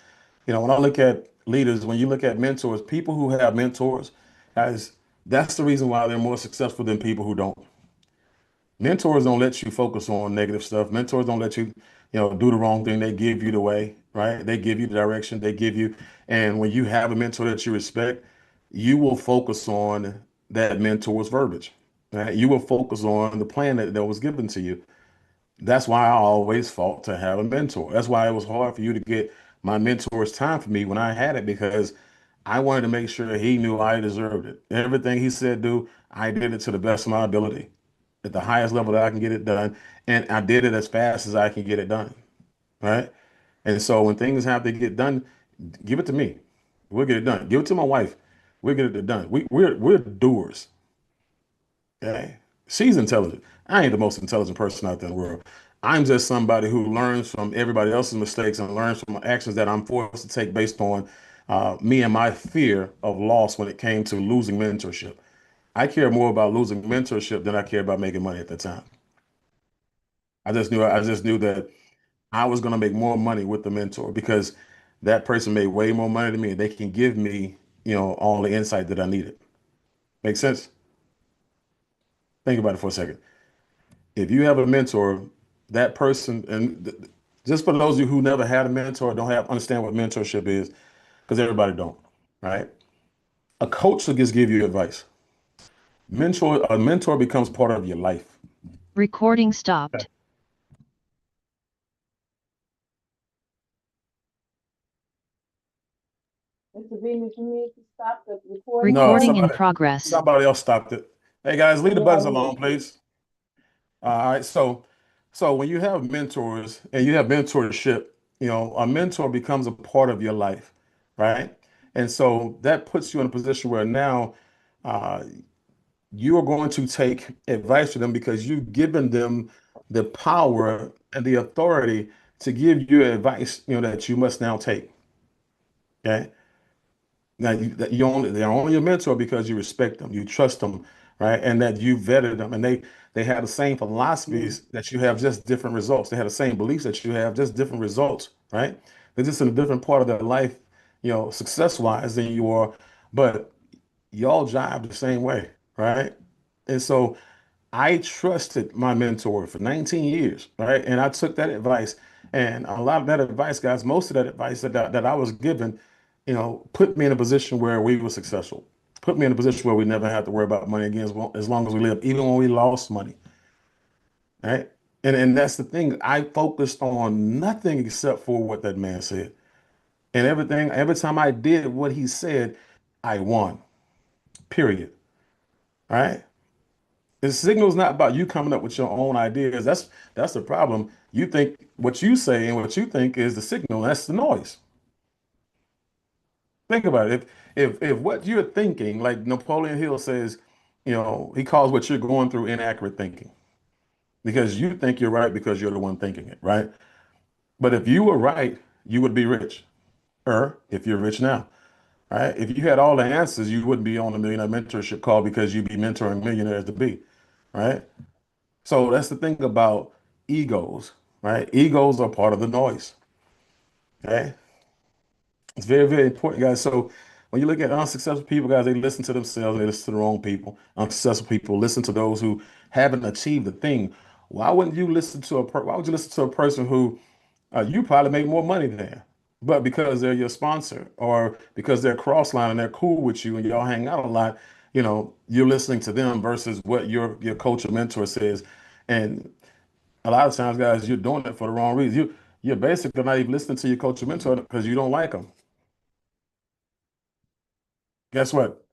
When I look at leaders, when you look at mentors, people who have mentors, guys, that's the reason why they're more successful than people who don't. Mentors don't let you focus on negative stuff. Mentors don't let you, do the wrong thing. They give you the way, right? They give you the direction. And when you have a mentor that you respect, you will focus on that mentor's verbiage, right? You will focus on the plan that was given to you. That's why I always fought to have a mentor. That's why it was hard for you to get my mentor's time for me when I had it, because I wanted to make sure he knew I deserved it. Everything he said do, I did it to the best of my ability, at the highest level that I can get it done. And I did it as fast as I can get it done. Right. And so when things have to get done, give it to me. We'll get it done. Give it to my wife. We'll get it done. We're doers. Okay. She's intelligent. I ain't the most intelligent person out there in the world. I'm just somebody who learns from everybody else's mistakes and learns from actions that I'm forced to take based on me and my fear of loss when it came to losing mentorship. I care more about losing mentorship than I care about making money at the time. I just knew that I was going to make more money with the mentor because that person made way more money than me. They can give me, all the insight that I needed. Make sense? Think about it for a second. If you have a mentor, that person, and just for those of you who never had a mentor, don't understand what mentorship is, because everybody don't, right? A coach will just give you advice. A mentor becomes part of your life. Recording stopped. Mr. Venus, you need to stop the recording. Recording in progress. Somebody else stopped it. Hey guys, leave the buttons alone, please. All right. So when you have mentors and you have mentorship, a mentor becomes a part of your life, right? And so that puts you in a position where now uh, you are going to take advice from them because you've given them the power and the authority to give you advice, that you must now take. Okay. Now they're only your mentor because you respect them, you trust them, right? And that you vetted them, and they have the same philosophies that you have, just different results. They have the same beliefs that you have, just different results, right? They're just in a different part of their life, success-wise than you are, but y'all jive the same way, right? And so I trusted my mentor for 19 years, right? And I took that advice, and a lot of that advice, guys, most of that advice that I was given, put me in a position where we were successful, put me in a position where we never had to worry about money again as long as we live, even when we lost money, right? And that's the thing. I focused on nothing except for what that man said. And every time I did what he said, I won, period, right? The signal's not about you coming up with your own ideas. That's the problem. You think what you say and what you think is the signal. That's the noise. Think about it. If what you're thinking, like Napoleon Hill says, he calls what you're going through inaccurate thinking, because you think you're right because you're the one thinking it, right? But if you were right, you would be rich. Or if you're rich now, right? If you had all the answers, you wouldn't be on the Millionaire Mentorship call, because you'd be mentoring millionaires to be, right? So that's the thing about egos, right? Egos are part of the noise. Okay. It's very, very important, guys. So when you look at unsuccessful people, guys, they listen to themselves, they listen to the wrong people. Unsuccessful people listen to those who haven't achieved the thing. Why would you listen to a person who you probably make more money than? But because they're your sponsor, or because they're cross-line and they're cool with you and y'all hang out a lot, you're listening to them versus what your coach or mentor says. And a lot of times, guys, you're doing it for the wrong reason. You're basically not even listening to your coach or mentor because you don't like them. Guess what?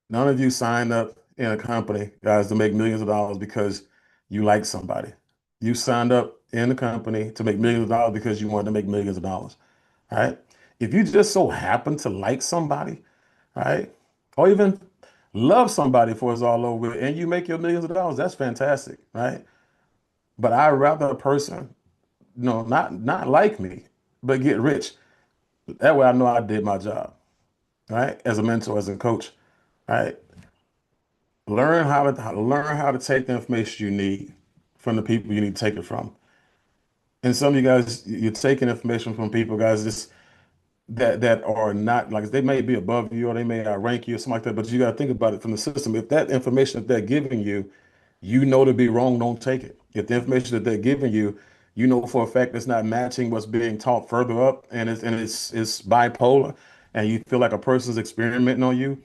None of you signed up in a company, guys, to make millions of dollars because you like somebody. You signed up in the company to make millions of dollars because you wanted to make millions of dollars, right? If you just so happen to like somebody, right, or even love somebody before it's all over with, and you make your millions of dollars, that's fantastic, right? But I'd rather a person, not like me, but get rich. That way I know I did my job, right? As a mentor, as a coach, right? Learn how to take the information you need from the people you need to take it from. And some of you guys, you're taking information from people, guys, just that are not like they may be above you or they may outrank you or something like that. But you got to think about it from the system. If that information that they're giving you, you know to be wrong, don't take it. If the information that they're giving you, you know for a fact it's not matching what's being taught further up, and it's bipolar, and you feel like a person's experimenting on you.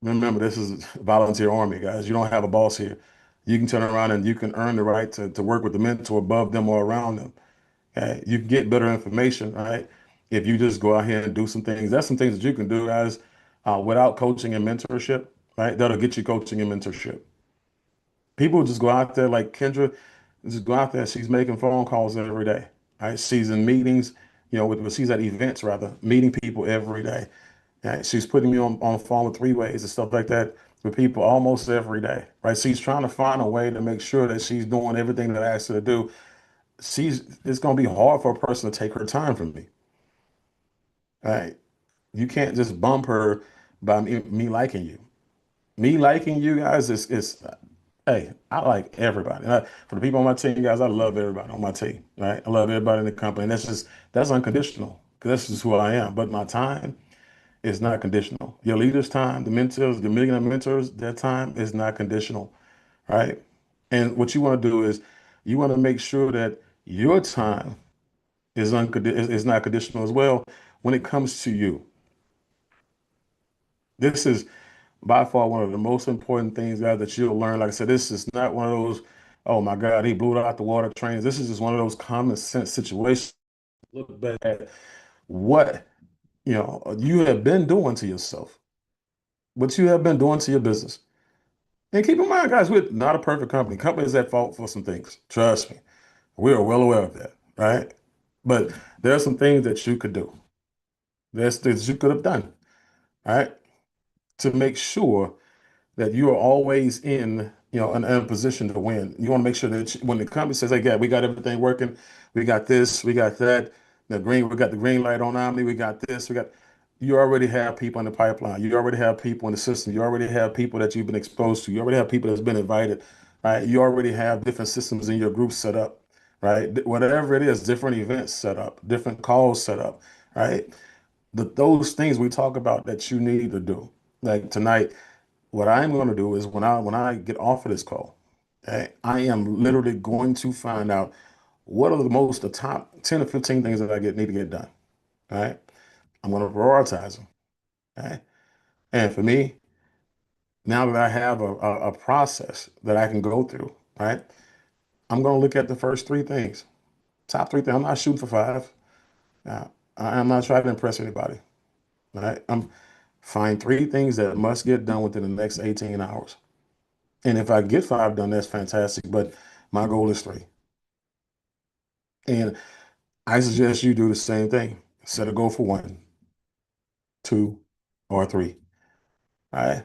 Remember, this is volunteer army, guys. You don't have a boss here. You can turn around and you can earn the right to work with the mentor above them or around them. Okay? You can get better information, right? If you just go out here and do some things. That's some things that you can do, guys, without coaching and mentorship, right? That'll get you coaching and mentorship. People just go out there like Kendra, just go out there. She's making phone calls every day, right? She's in meetings, she's at events rather, meeting people every day. Right? She's putting me on the phone with three ways and stuff like that with people almost every day, right? She's trying to find a way to make sure that she's doing everything that I asked her to do. It's going to be hard for a person to take her time from me, right? You can't just bump her by me liking you. Me liking you guys is hey, I like everybody. For the people on my team, guys, I love everybody on my team, right? I love everybody in the company. And that's unconditional because that's just who I am. But my time is not conditional. Your leaders' time, the mentors, the millionaire mentors, their time is not conditional, right? And what you want to do is you want to make sure that your time is not conditional as well when it comes to you. This is by far one of the most important things, guys, that you'll learn. Like I said, this is not one of those, oh my God, he blew it out the water trains. This is just one of those common sense situations. Look back at what you have been doing to yourself, what you have been doing to your business. And keep in mind, guys, we're not a perfect company. Company is at fault for some things. Trust me. We are well aware of that, right? But there are some things that you could do. There's things you could have done, right? To make sure that you are always in a position to win. You want to make sure that when the company says, "Hey, we got everything working, we got this, we got that, we got the green light on Omni, we got this, you already have people in the pipeline. You already have people in the system. You already have people that you've been exposed to. You already have people that's been invited, right? You already have different systems in your group set up, right? Whatever it is, different events set up, different calls set up, right? Those things we talk about that you need to do. Like tonight, what I'm going to do is when I get off of this call, okay, I am literally going to find out what are the top 10 or 15 things that need to get done. All right. I'm going to prioritize them. Okay. And for me, now that I have a process that I can go through, right, I'm going to look at the first three things, top three things. I'm not shooting for five. I'm not trying to impress anybody. Right. I'm find three things that must get done within the next 18 hours. And if I get five done, that's fantastic. But my goal is three. And I suggest you do the same thing. Set a goal for one, two, or three. All right.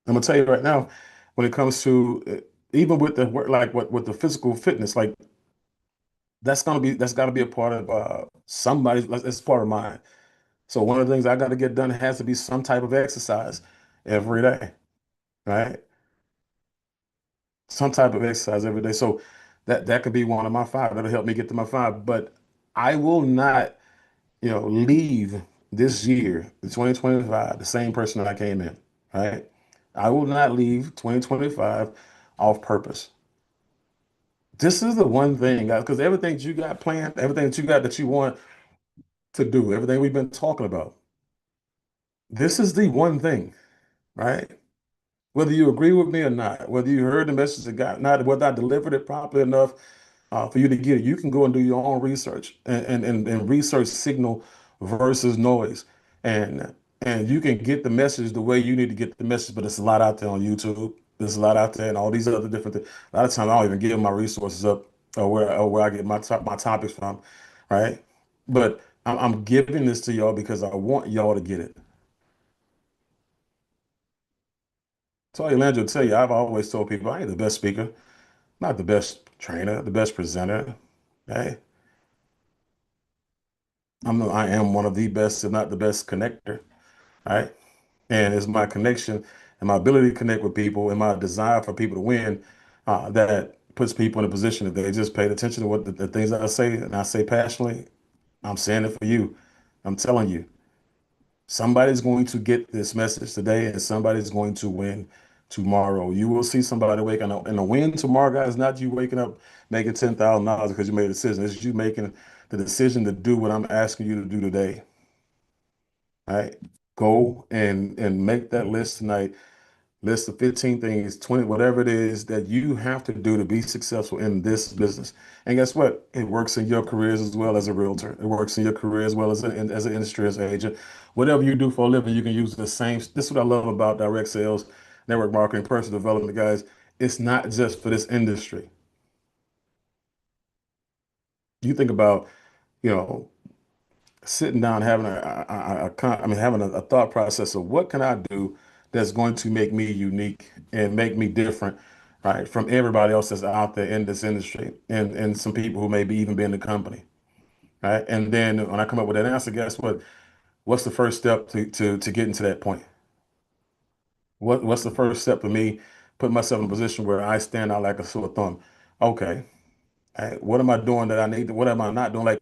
I'm gonna tell you right now, when it comes to even with the work, like with the physical fitness, like that's got to be a part of somebody's. Like, it's part of mine. So one of the things I got to get done has to be some type of exercise every day, right? Some type of exercise every day. So that could be one of my five. That'll help me get to my five. But I will not, leave this year, the 2025, the same person that I came in, right? I will not leave 2025 off purpose. This is the one thing, guys, because everything that you got planned, everything that you got that you want to do, everything we've been talking about, this is the one thing, right? Whether you agree with me or not, whether you heard the message that got not, whether I delivered it properly enough for you to get it, you can go and do your own research and research signal versus noise, and you can get the message the way you need to get the message. But it's a lot out there on YouTube. There's a lot out there and all these other different things. A lot of times I don't even give my resources up or where I get my topics from, right? But I'm giving this to y'all because I want y'all to get it. So Landry will tell you, I've always told people I ain't the best speaker, not the best trainer, the best presenter. Hey, I am one of the best, if not the best connector, right? And it's my connection and my ability to connect with people and my desire for people to win that puts people in a position that they just paid attention to what the things that I say and I say passionately. I'm saying it for you. I'm telling you, somebody's going to get this message today and somebody's going to win tomorrow. You will see somebody waking up, and the win tomorrow, guys, is not you waking up making $10,000 because you made a decision. It's you making the decision to do what I'm asking you to do today. All right? Go and make that list tonight. List of 15 things, 20, whatever it is that you have to do to be successful in this business. And guess what? It works in your careers as well as a realtor. It works in your career as well as as an industry as an agent. Whatever you do for a living, you can use the same. This is what I love about direct sales, network marketing, personal development, guys. It's not just for this industry. You think about, you know, sitting down having having a thought process of what can I do that's going to make me unique and make me different, right, from everybody else that's out there in this industry and some people who maybe even be in the company, right? And then when I come up with that answer, guess what? What's the first step to getting to that point? What's the first step for me putting myself in a position where I stand out like a sore thumb? Okay. Hey, what am I doing that I need to, what am I not doing? Like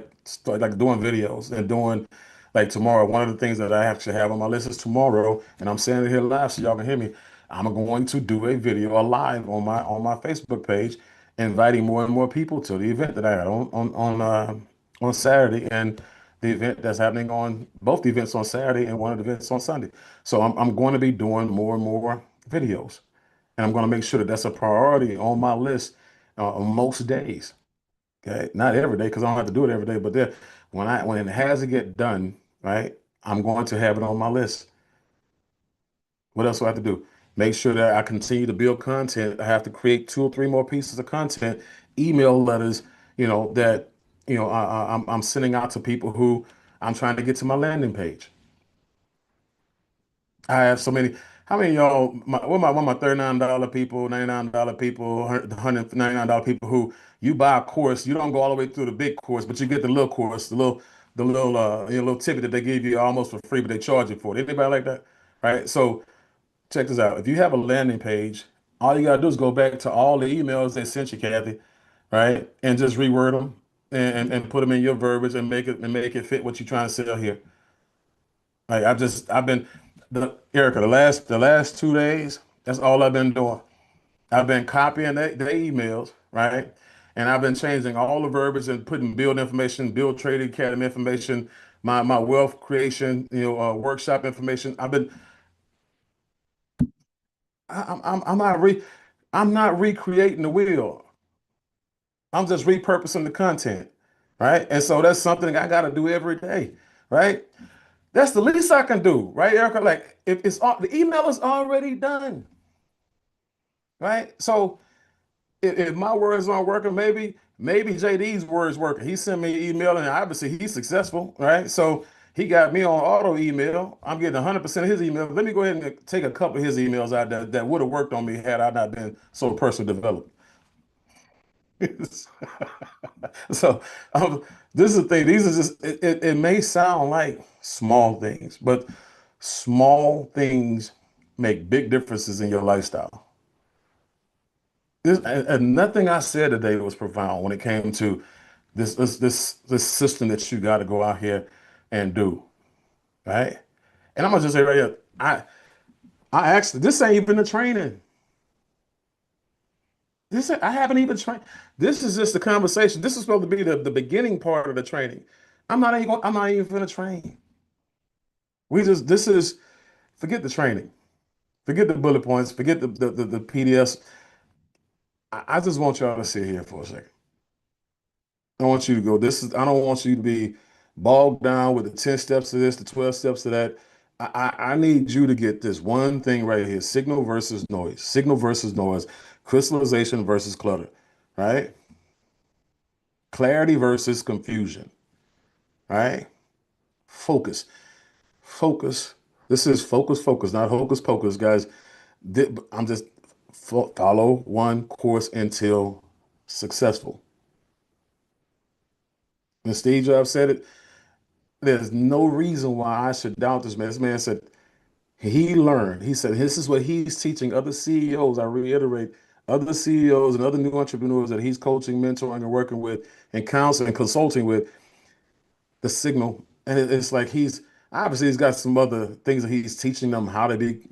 doing videos and doing like tomorrow. One of the things that I actually have on my list is tomorrow, and I'm saying it here live so y'all can hear me. I'm going to do a video, a live on my Facebook page, inviting more and more people to the event that I had on Saturday and the event that's happening on both the events on Saturday and one of the events on Sunday. So I'm going to be doing more and more videos, and I'm going to make sure that that's a priority on my list on most days. Okay, not every day because I don't have to do it every day, but there, when it has to get done, right, I'm going to have it on my list. What else do I have to do? Make sure that I continue to build content. I have to create 2 or 3 more pieces of content, email letters, that I'm sending out to people who I'm trying to get to my landing page. I have so many. How many of y'all, one of my $39 people, $99 people, $199 people who you buy a course, you don't go all the way through the big course, but you get the little course, little ticket that they give you almost for free, but they charge you for it. Anybody like that? Right? So check this out. If you have a landing page, all you gotta do is go back to all the emails they sent you, Kathy, right? And just reword them and put them in your verbiage and make it fit what you're trying to sell here. Like I've been Erica, the last 2 days, that's all I've been doing. I've been copying the emails, right? And I've been changing all the verbiage and putting build information, build trading academy information, my wealth creation, workshop information. I'm I'm not recreating the wheel. I'm just repurposing the content, right? And so that's something I got to do every day, right? That's the least I can do, right, Erica? Like if the email is already done, right? So if my words aren't working, maybe JD's words working. He sent me an email and obviously he's successful, right? So he got me on auto email. I'm getting 100% of his emails. Let me go ahead and take a couple of his emails out that would have worked on me had I not been so personal developed. So this is the thing. These are just it may sound like small things, but small things make big differences in your lifestyle. And nothing I said today was profound when it came to this system that you got to go out here and do, right? And I'm gonna just say right here, I actually this ain't even the training. I haven't even trained. This is just the conversation. This is supposed to be the beginning part of the training. I'm not even gonna train. This is forget the training, forget the bullet points, forget the PDFs. I just want y'all to sit here for a second. I want you to go. I don't want you to be bogged down with the 10 steps to this, the 12 steps to that. I need you to get this one thing right here: signal versus noise, crystallization versus clutter, right? Clarity versus confusion, right? Focus, focus. This is focus, not hocus pocus, guys. I'm just follow one course until successful. And Steve Jobs said it. There's no reason why I should doubt this man. This man said he learned. He said this is what he's teaching other CEOs. I reiterate, other CEOs and other new entrepreneurs that he's coaching, mentoring, and working with, and counseling, consulting with the signal. And it's like he's got some other things that he's teaching them how to be,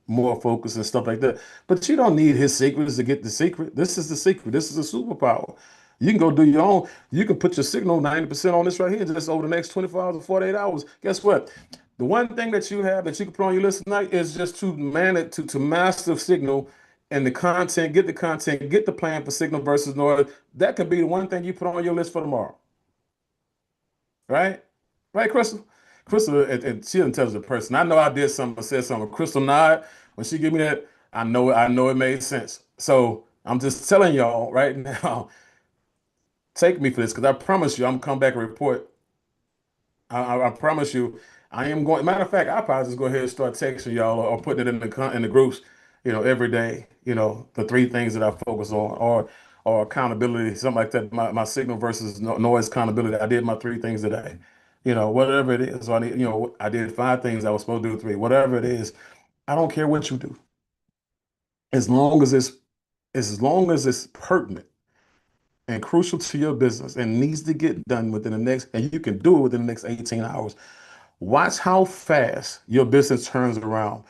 more focused and stuff like that. But you don't need his secrets to get the secret. This is the secret. This is a superpower. You can go do your own. You can put your signal 90% on this right here just over the next 24 hours or 48 hours. Guess what? The one thing that you have that you can put on your list tonight is just to man it to master signal and the content, get the plan for signal versus noise. That could be the one thing you put on your list for tomorrow. Right? Right, Crystal? Crystal, and she an intelligent person. I know I did something, I said something. Crystal nod, when she give me that, I know it made sense. So I'm just telling y'all right now, take me for this, because I promise you, I'm gonna come back and report. I promise you, I am going. Matter of fact, I'll probably just go ahead and start texting y'all or putting it in the groups, every day. The three things that I focus on, or accountability, something like that. My signal versus noise accountability. I did my three things today. Whatever it is. So I did five things I was supposed to do three. Whatever it is, I don't care what you do, as long as it's pertinent and crucial to your business and needs to get done within the next, and you can do it within the next 18 hours. Watch how fast your business turns around.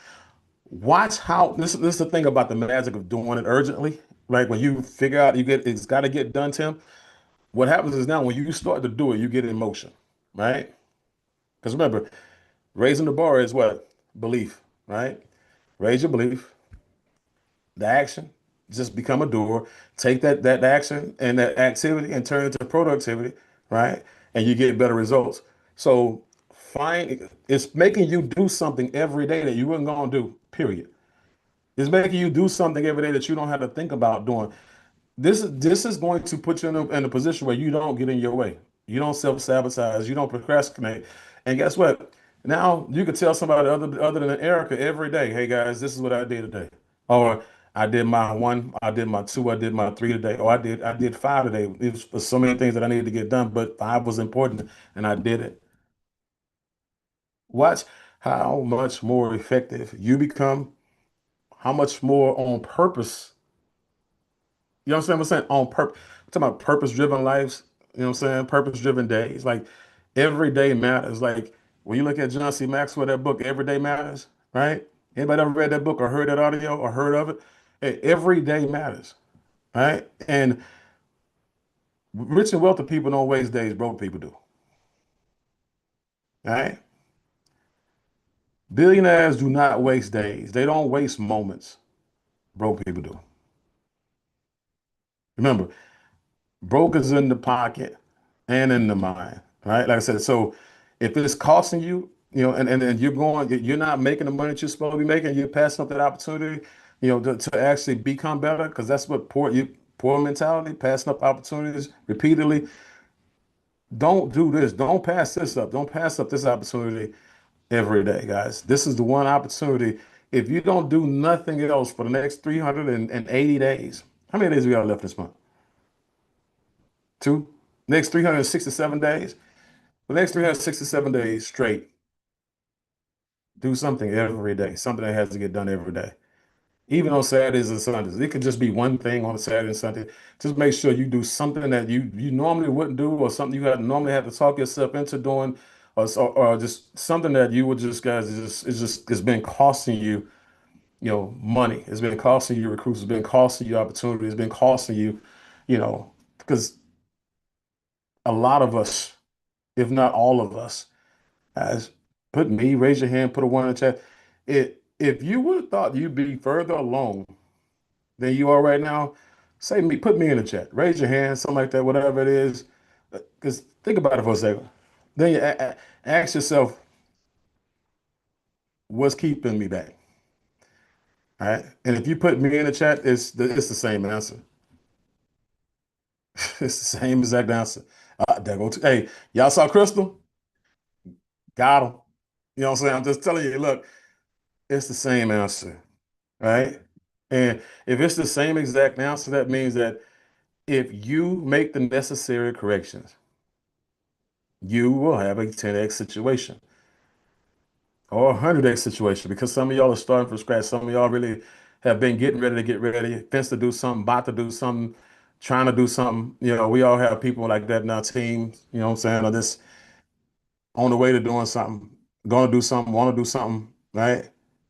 Watch how this is the thing about the magic of doing it urgently. Like when you figure out it's got to get done, Tim. What happens is now when you start to do it, you get in motion, right? Because remember, raising the bar is what? Belief, right? Raise your belief, the action, just become a doer. Take that action and that activity and turn it into productivity, right? And you get better results. So it's making you do something every day that you weren't gonna do, period. It's making you do something every day that you don't have to think about doing. This is going to put you in a position where you don't get in your way. You don't self-sabotage, you don't procrastinate. And guess what? Now you could tell somebody other than Erica every day, hey guys, this is what I did today. Or I did my one, I did my two, I did my three today. Or I did five today. It was so many things that I needed to get done, but five was important and I did it. Watch how much more effective you become, how much more on purpose. You understand what I'm saying? On purpose. I'm talking about purpose-driven lives. You know what I'm saying? Purpose-driven days. Like every day matters. Like when you look at John C. Maxwell, that book, Every Day Matters, right? Anybody ever read that book or heard that audio or heard of it? Hey, every day matters, right? And rich and wealthy people don't waste days, broke people do. All right? Billionaires do not waste days. They don't waste moments. Broke people do. Remember, broke is in the pocket and in the mind, right? Like I said, so if it's costing you, and you're not making the money that you're supposed to be making, you're passing up that opportunity, to actually become better, because that's what poor mentality, passing up opportunities repeatedly. Don't do this. Don't pass this up. Don't pass up this opportunity every day, guys. This is the one opportunity. If you don't do nothing else for the next 380 days, how many days we got left this month? Two? Next 367 days? The next 367 days straight, do something every day, something that has to get done every day. Even on Saturdays and Sundays. It could just be one thing on a Saturday and Sunday. Just make sure you do something that you normally wouldn't do, or something you normally have to talk yourself into doing, or just something that you would just, guys, it's been costing you, money. It's been costing you recruits. It's been costing you opportunity. It's been costing you, because a lot of us, if not all of us, as raise your hand, put a one in the chat. If you would have thought you'd be further along than you are right now, put me in the chat. Raise your hand, something like that, whatever it is. Because think about it for a second. Then you ask yourself, what's keeping me back? All right. And if you put me in the chat, it's the same answer. It's the same exact answer. There go hey, y'all saw Crystal? Got him. You know what I'm saying? I'm just telling you, look, it's the same answer, right? And if it's the same exact answer, that means that if you make the necessary corrections, you will have a 10x situation or a 100x situation, because some of y'all are starting from scratch. Some of y'all really have been getting ready to get ready, fence to do something, about to do something, trying to do something. You know, we all have people like that in our team, you know what I'm saying, or this on the way to doing something, gonna do something, want to do something, right?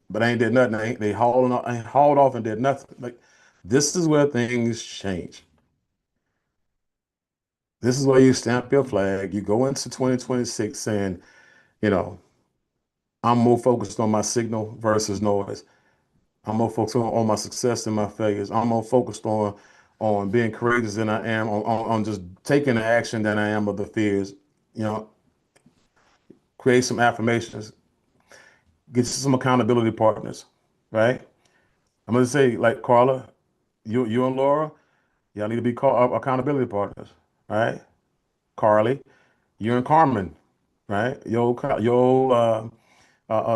But ain't did nothing. They hauled off and did nothing. Like, this is where things change. This is where you stamp your flag. You go into 2026 saying, you know, I'm more focused on my signal versus noise. I'm more focused on my success than my failures. I'm more focused on being courageous than I am on just taking the action than I am of the fears. You know, create some affirmations, get you some accountability partners, right? I'm gonna say, like, Carla, you and Laura, y'all need to be accountability partners, right? Carly, you and Carmen, right? Your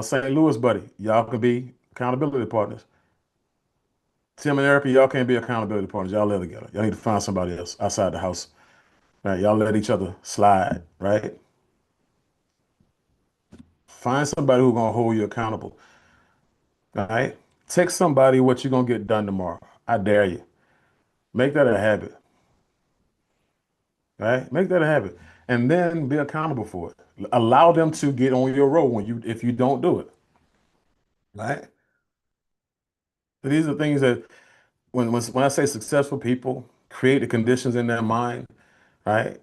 St. Louis buddy, y'all can be accountability partners. Tim and Erica, y'all can't be accountability partners. Y'all live together. Y'all need to find somebody else outside the house, right? Y'all let each other slide, right? Find somebody who's gonna hold you accountable, all right? Text somebody what you're gonna get done tomorrow. I dare you. Make that a habit, right? Make that a habit, and then be accountable for it. Allow them to get on your road if you don't do it, right? So these are things that when I say successful people create the conditions in their mind, right,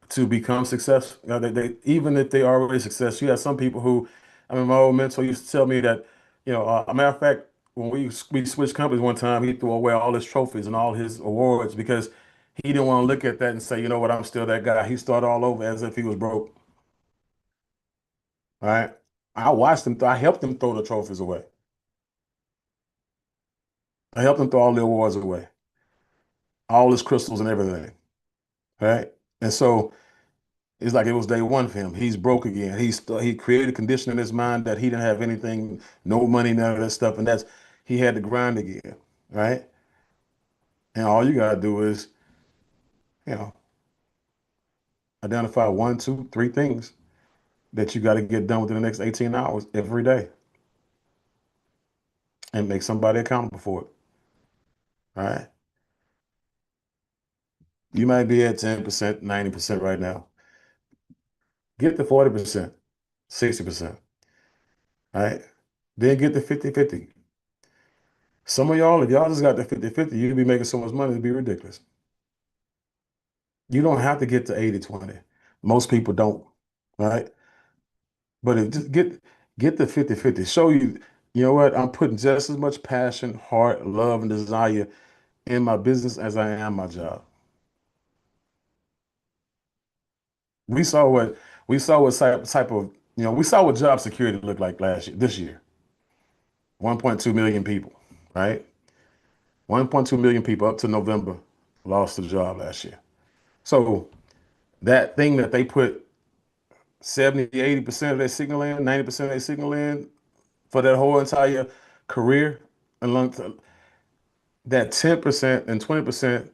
to become successful. You know, they even if they are already successful, you have some people who, I mean, my old mentor used to tell me that, you know, a matter of fact, when we switched companies one time, he threw away all his trophies and all his awards because he didn't want to look at that and say, you know what, I'm still that guy. He started all over as if he was broke. Right? I watched him. I helped him throw the trophies away. I helped him throw all the awards away, all his crystals and everything. Right? And so it's like it was day one for him. He's broke again. He created a condition in his mind that he didn't have anything, no money, none of that stuff, and he had to grind again, right? And all you gotta do is, you know, identify 1, 2, 3 things that you got to get done within the next 18 hours every day, and make somebody accountable for it. All right. You might be at 10%, 90% right now. Get to 40%, 60%. All right. Then get to 50-50. Some of y'all, if y'all just got the 50-50, you'd be making so much money, it'd be ridiculous. You don't have to get to 80-20. Most people don't, right? But if just get the 50-50. Show you, you know what? I'm putting just as much passion, heart, love, and desire in my business as I am my job. We saw what type of, you know, we saw what job security looked like this year. 1.2 million people, right? 1.2 million people up to November lost their job last year. So that thing that they put 70-80% of their signal in, 90% of their signal in for that whole entire career, and that 10% and 20%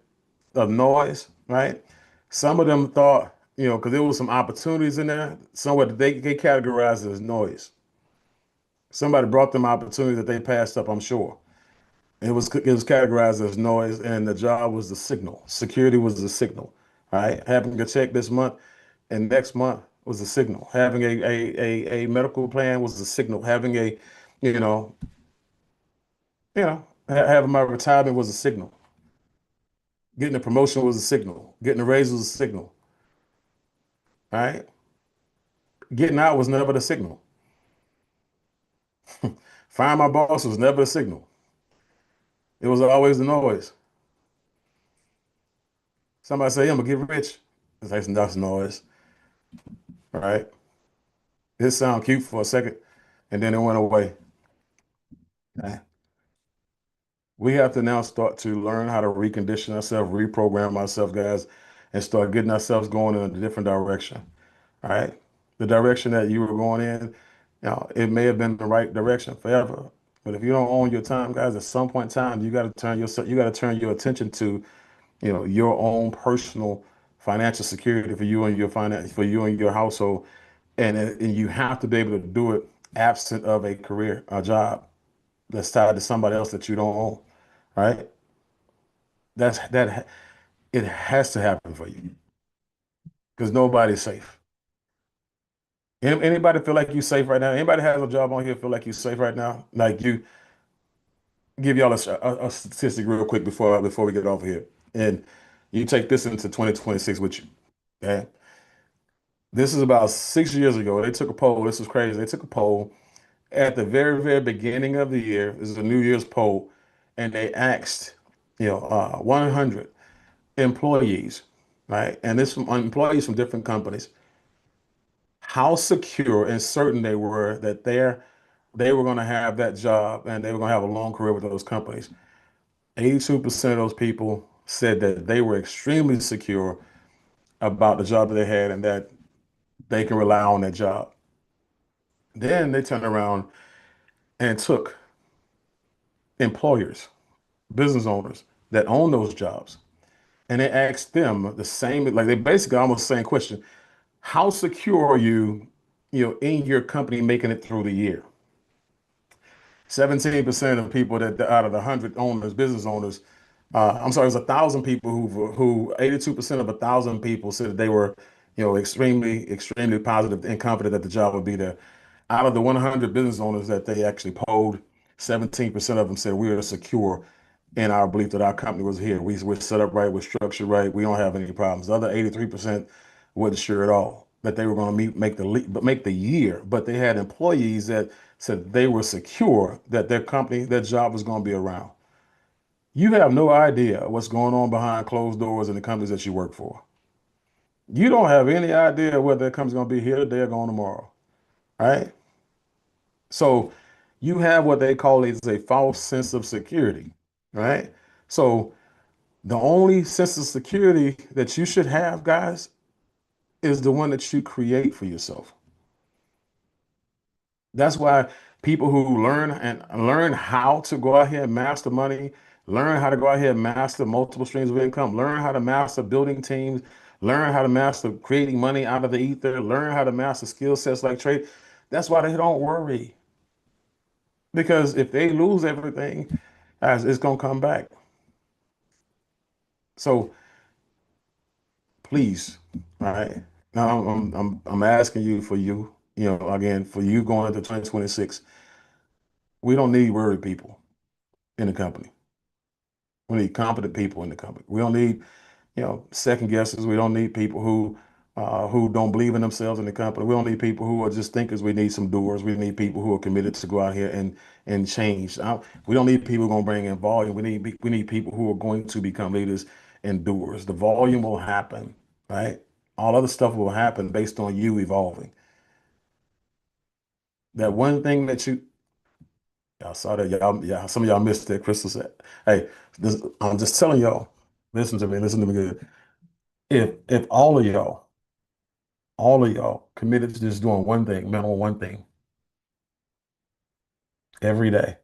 of noise, right? Some of them thought, you know, because there was some opportunities in there, somewhere that they categorized as noise. Somebody brought them opportunities that they passed up, I'm sure. It was categorized as noise, and the job was the signal. Security was the signal, right? Having a check this month and next month was the signal. Having a medical plan was the signal. Having having my retirement was a signal. Getting a promotion was a signal. Getting a raise was a signal, right? Getting out was never the signal. Firing my boss was never the signal. It was always the noise. Somebody say, I'm gonna get rich. That's noise, right? It sounds cute for a second. and then it went away. Okay. We have to now start to learn how to recondition ourselves, reprogram ourselves, guys, and start getting ourselves going in a different direction. All right. The direction that you were going in, it may have been the right direction forever. But if you don't own your time, guys, at some point in time, you got to turn your attention to, your own personal financial security for you and your finance, for you and your household. And you have to be able to do it absent of a career, a job that's tied to somebody else that you don't own. Right? That it has to happen for you because nobody's safe. Anybody feel like you safe right now? Anybody has a job on here feel like you safe right now? Like you give y'all a statistic real quick before we get off of here, and you take this into 2026 with you. Okay, this is about 6 years ago. They took a poll. This is crazy. They took a poll at the very beginning of the year. This is a New Year's poll, and they asked 100 employees, right? And this from employees from different companies, how secure and certain they were that they were going to have that job and they were going to have a long career with those companies. 82% of those people said that they were extremely secure about the job that they had and that they can rely on that job. Then they turned around and took employers, business owners that own those jobs, and they asked them the same, like they basically almost the same question. How secure are you, in your company making it through the year? 17% of people that out of the 100 owners, business owners, I'm sorry, it was 1,000 people who 82% of 1,000 people said that they were, extremely positive and confident that the job would be there. Out of the 100 business owners that they actually polled, 17% of them said we are secure in our belief that our company was here. We're set up right, we're structured right, we don't have any problems. The other 83% wasn't sure at all that they were going to make the year, but they had employees that said they were secure that their company, their job was going to be around. You have no idea what's going on behind closed doors in the companies that you work for. You don't have any idea whether that company's going to be here today or gone tomorrow, right? So you have what they call is a false sense of security, right? So the only sense of security that you should have, guys, is the one that you create for yourself. That's why people who learn how to go out here and master money, learn how to go out here and master multiple streams of income, learn how to master building teams, learn how to master creating money out of the ether, learn how to master skill sets like trade. That's why they don't worry. Because if they lose everything, it's gonna come back. So please, all right. Now I'm asking you for again, for you going into 2026. We don't need worried people in the company. We need competent people in the company. We don't need, second guessers. We don't need people who don't believe in themselves in the company. We don't need people who are just thinkers. We need some doers. We need people who are committed to go out here and change. We don't need people who are going to bring in volume. We need people who are going to become leaders and doers. The volume will happen, right? All other stuff will happen based on you evolving. That one thing that y'all saw that, yeah, some of y'all missed that. Crystal said, "Hey, I'm just telling y'all, listen to me good. If all of y'all committed to just doing one thing, minimum one thing every day,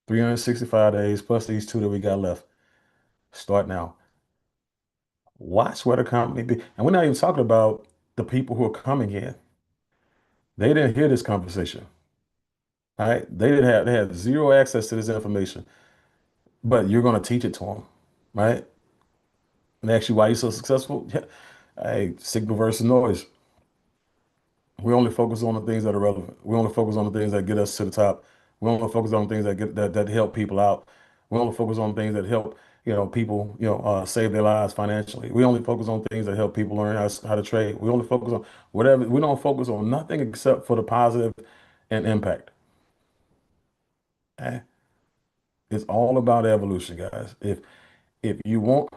365 days plus these 2 that we got left, start now. Watch where the company be, and we're not even talking about the people who are coming in. They didn't hear this conversation, all right? They had zero access to this information, but you're going to teach it to them, right? And ask you why you're so successful. Yeah. Hey, signal versus noise. We only focus on the things that are relevant. We only focus on the things that get us to the top. We only focus on things that help people out. We only focus on things that help people save their lives financially. We only focus on things that help people learn how to trade. We only focus on whatever. We don't focus on nothing except for the positive and impact. Okay? It's all about evolution, guys. If you want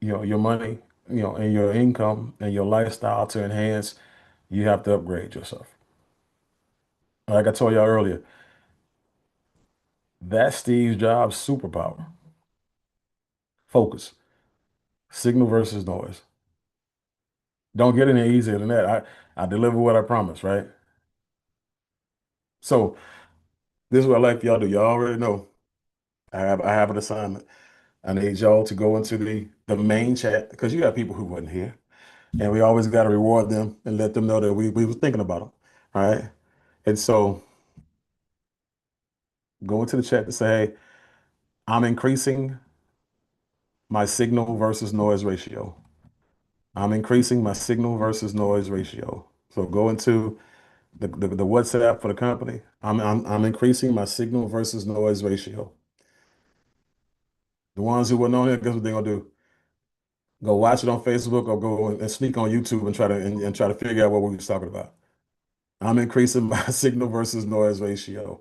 your money, and your income and your lifestyle to enhance, you have to upgrade yourself. Like I told y'all earlier, that's Steve Jobs' superpower. Focus. Signal versus noise. Don't get any easier than that. I deliver what I promise, right? So this is what I like for y'all to do. Y'all already know I have an assignment. I need y'all to go into the main chat because you got people who wasn't here. And we always got to reward them and let them know that we was thinking about them. All right. And so go into the chat to say, hey, I'm increasing my signal versus noise ratio. I'm increasing my signal versus noise ratio. So go into the WhatsApp for the company. I'm increasing my signal versus noise ratio. The ones who weren't on here, guess what they're gonna do? Go watch it on Facebook or go and sneak on YouTube and try to figure out what we was talking about. I'm increasing my signal versus noise ratio.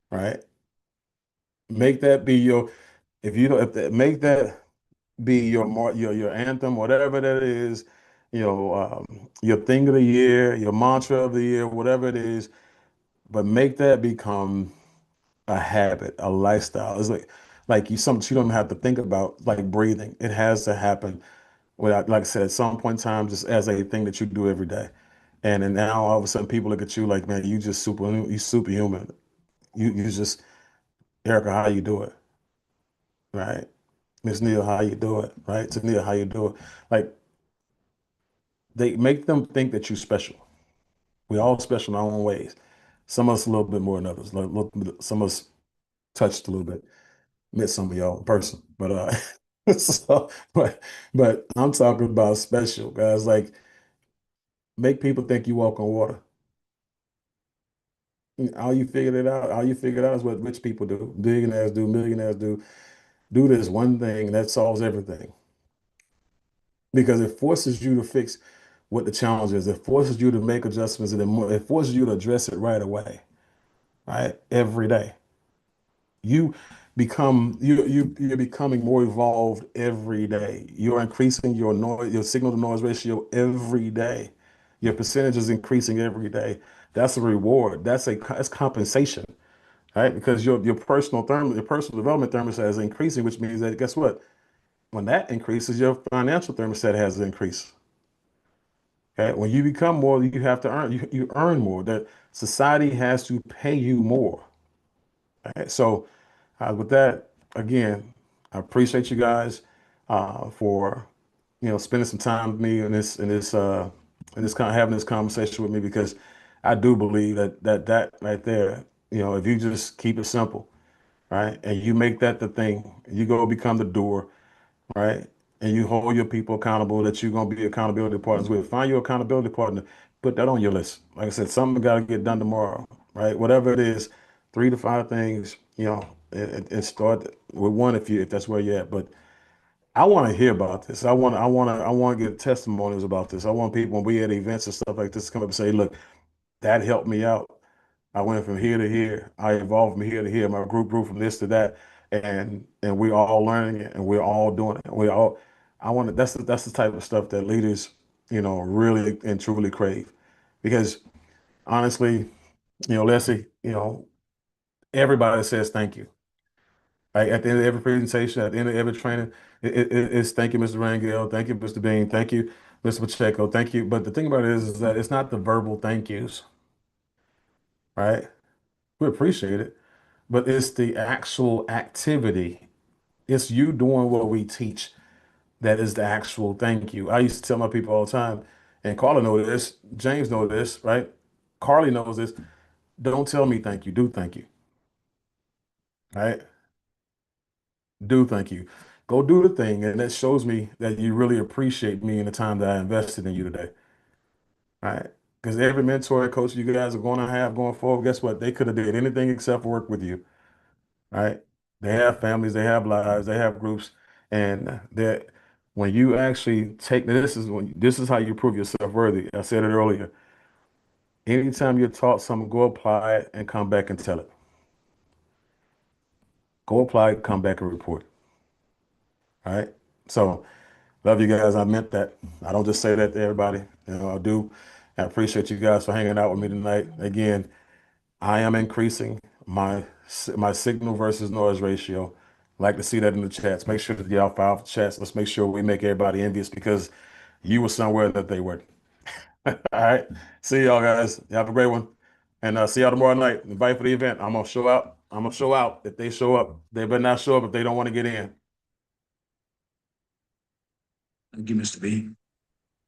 Right? Make that be your if you don't if that, make that be your anthem, whatever that is, your thing of the year, your mantra of the year, whatever it is, but make that become a habit, a lifestyle. It's like you don't have to think about like breathing. It has to happen without, like I said, at some point in time, just as a thing that you do every day. And then now all of a sudden people look at you like, man, you superhuman. You just Erica, how you do it? Right? Miss Neil, how you do it? Right? Tania, how you do it? Like they make them think that you're special. We all special in our own ways. Some of us a little bit more than others. Some of us touched a little bit. Met some of y'all in person, but so, but I'm talking about special guys. Like make people think you walk on water. All you figured it out. All you figured out is what rich people do, billionaires do, millionaires do. Do this one thing that solves everything because it forces you to fix what the challenge is. It forces you to make adjustments, and it forces you to address it right away, right? Every day. You you're becoming more evolved every day. You're increasing your signal to noise ratio every day. Your percentage is increasing every day. That's a reward. That's compensation, right? Because your personal development thermostat is increasing, which means that guess what? When that increases, your financial thermostat has to increase. Okay? When you become more, you have to you earn more. That society has to pay you more. Right? So with that, again, I appreciate you guys for spending some time with me in this kind of having this conversation with me because I do believe that right there, if you just keep it simple, right, and you make that the thing, you go become the doer, right, and you hold your people accountable that you're gonna be accountability partners with. Find your accountability partner, put that on your list. Like I said, something got to get done tomorrow, right? Whatever it is, 3 to 5 things, and start with one if that's where you're at. But I want to hear about this. I want to get testimonials about this. I want people when we at events and stuff like this to come up and say, look, that helped me out. I went from here to here. I evolved from here to here. My group grew from this to that, and we're all learning it, and we're all doing it. We all. I want to. That's the type of stuff that leaders, really and truly crave, because honestly, Leslie, everybody says thank you. Like at the end of every presentation, at the end of every training, it's thank you, Mr. Rangel, thank you, Mr. Bean, thank you, Mr. Pacheco, thank you. But the thing about it is that it's not the verbal thank yous, right? We appreciate it, but it's the actual activity. It's you doing what we teach that is the actual thank you. I used to tell my people all the time, and Carla knows this, James knows this, right? Carly knows this. Don't tell me thank you, do thank you, right? Do thank you. Go do the thing, and that shows me that you really appreciate me and the time that I invested in you today, right? Because every mentor and coach you guys are going to have going forward, guess what? They could have did anything except work with you, right? They have families, they have lives, they have groups, and that when you actually take this is how you prove yourself worthy. I said it earlier. Anytime you're taught something, go apply it and come back and tell it. Go apply it, come back and report. All right. So love you guys. I meant that. I don't just say that to everybody. I do. I appreciate you guys for hanging out with me tonight. Again, I am increasing my signal versus noise ratio. Like to see that in the chats. Make sure that y'all file the chats. Let's make sure we make everybody envious because you were somewhere that they weren't. All right. See y'all guys. Have a great one. And see y'all tomorrow night. Invite for the event. I'm gonna show out. I'm gonna show out if they show up. They better not show up if they don't want to get in. Thank you, Mr. B.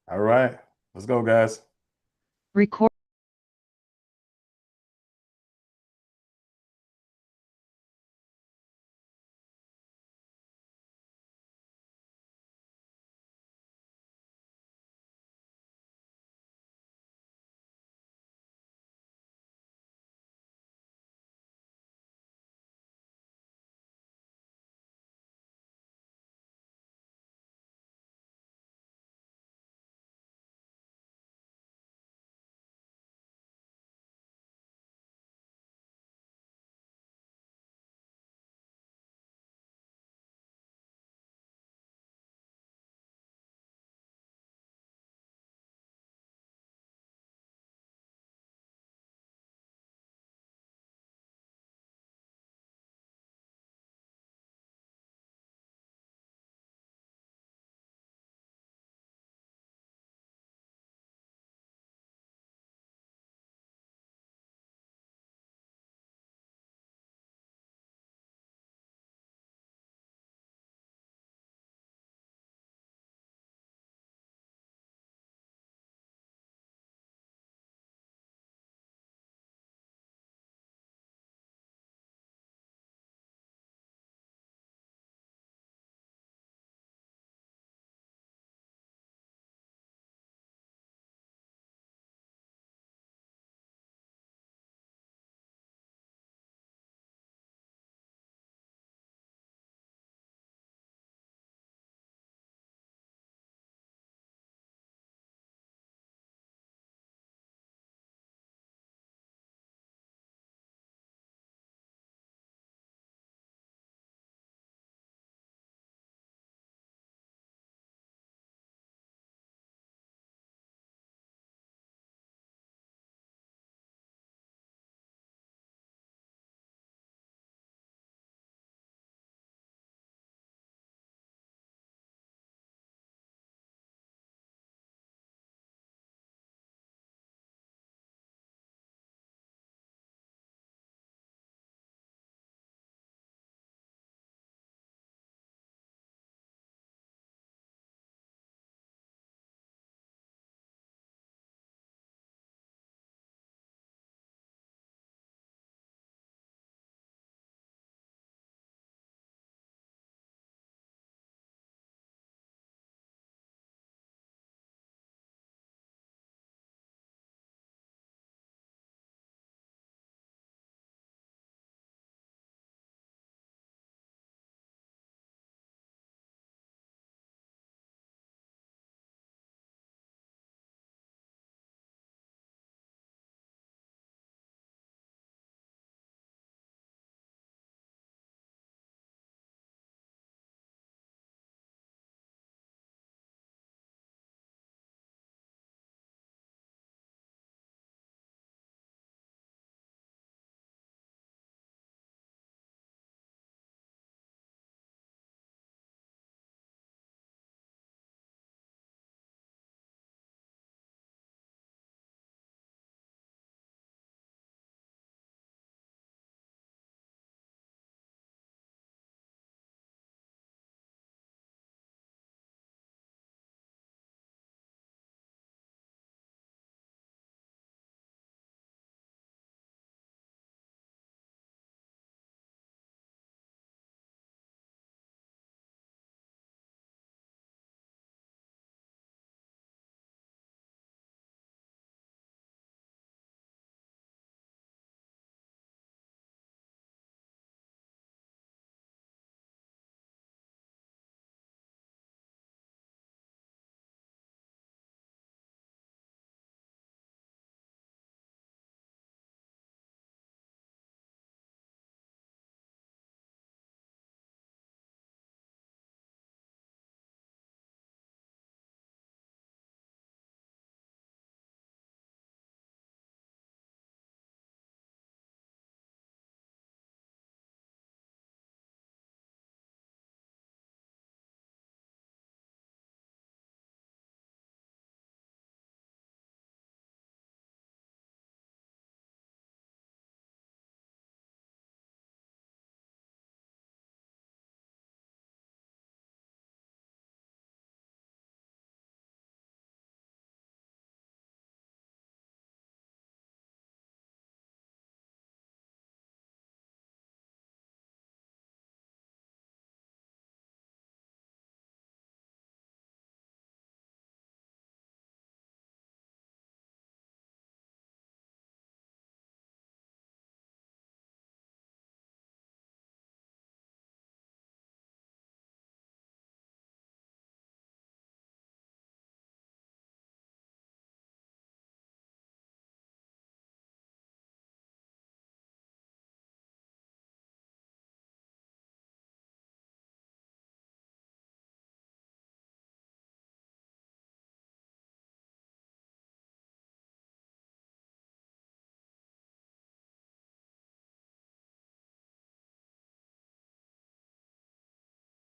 All right. Let's go, guys. Record.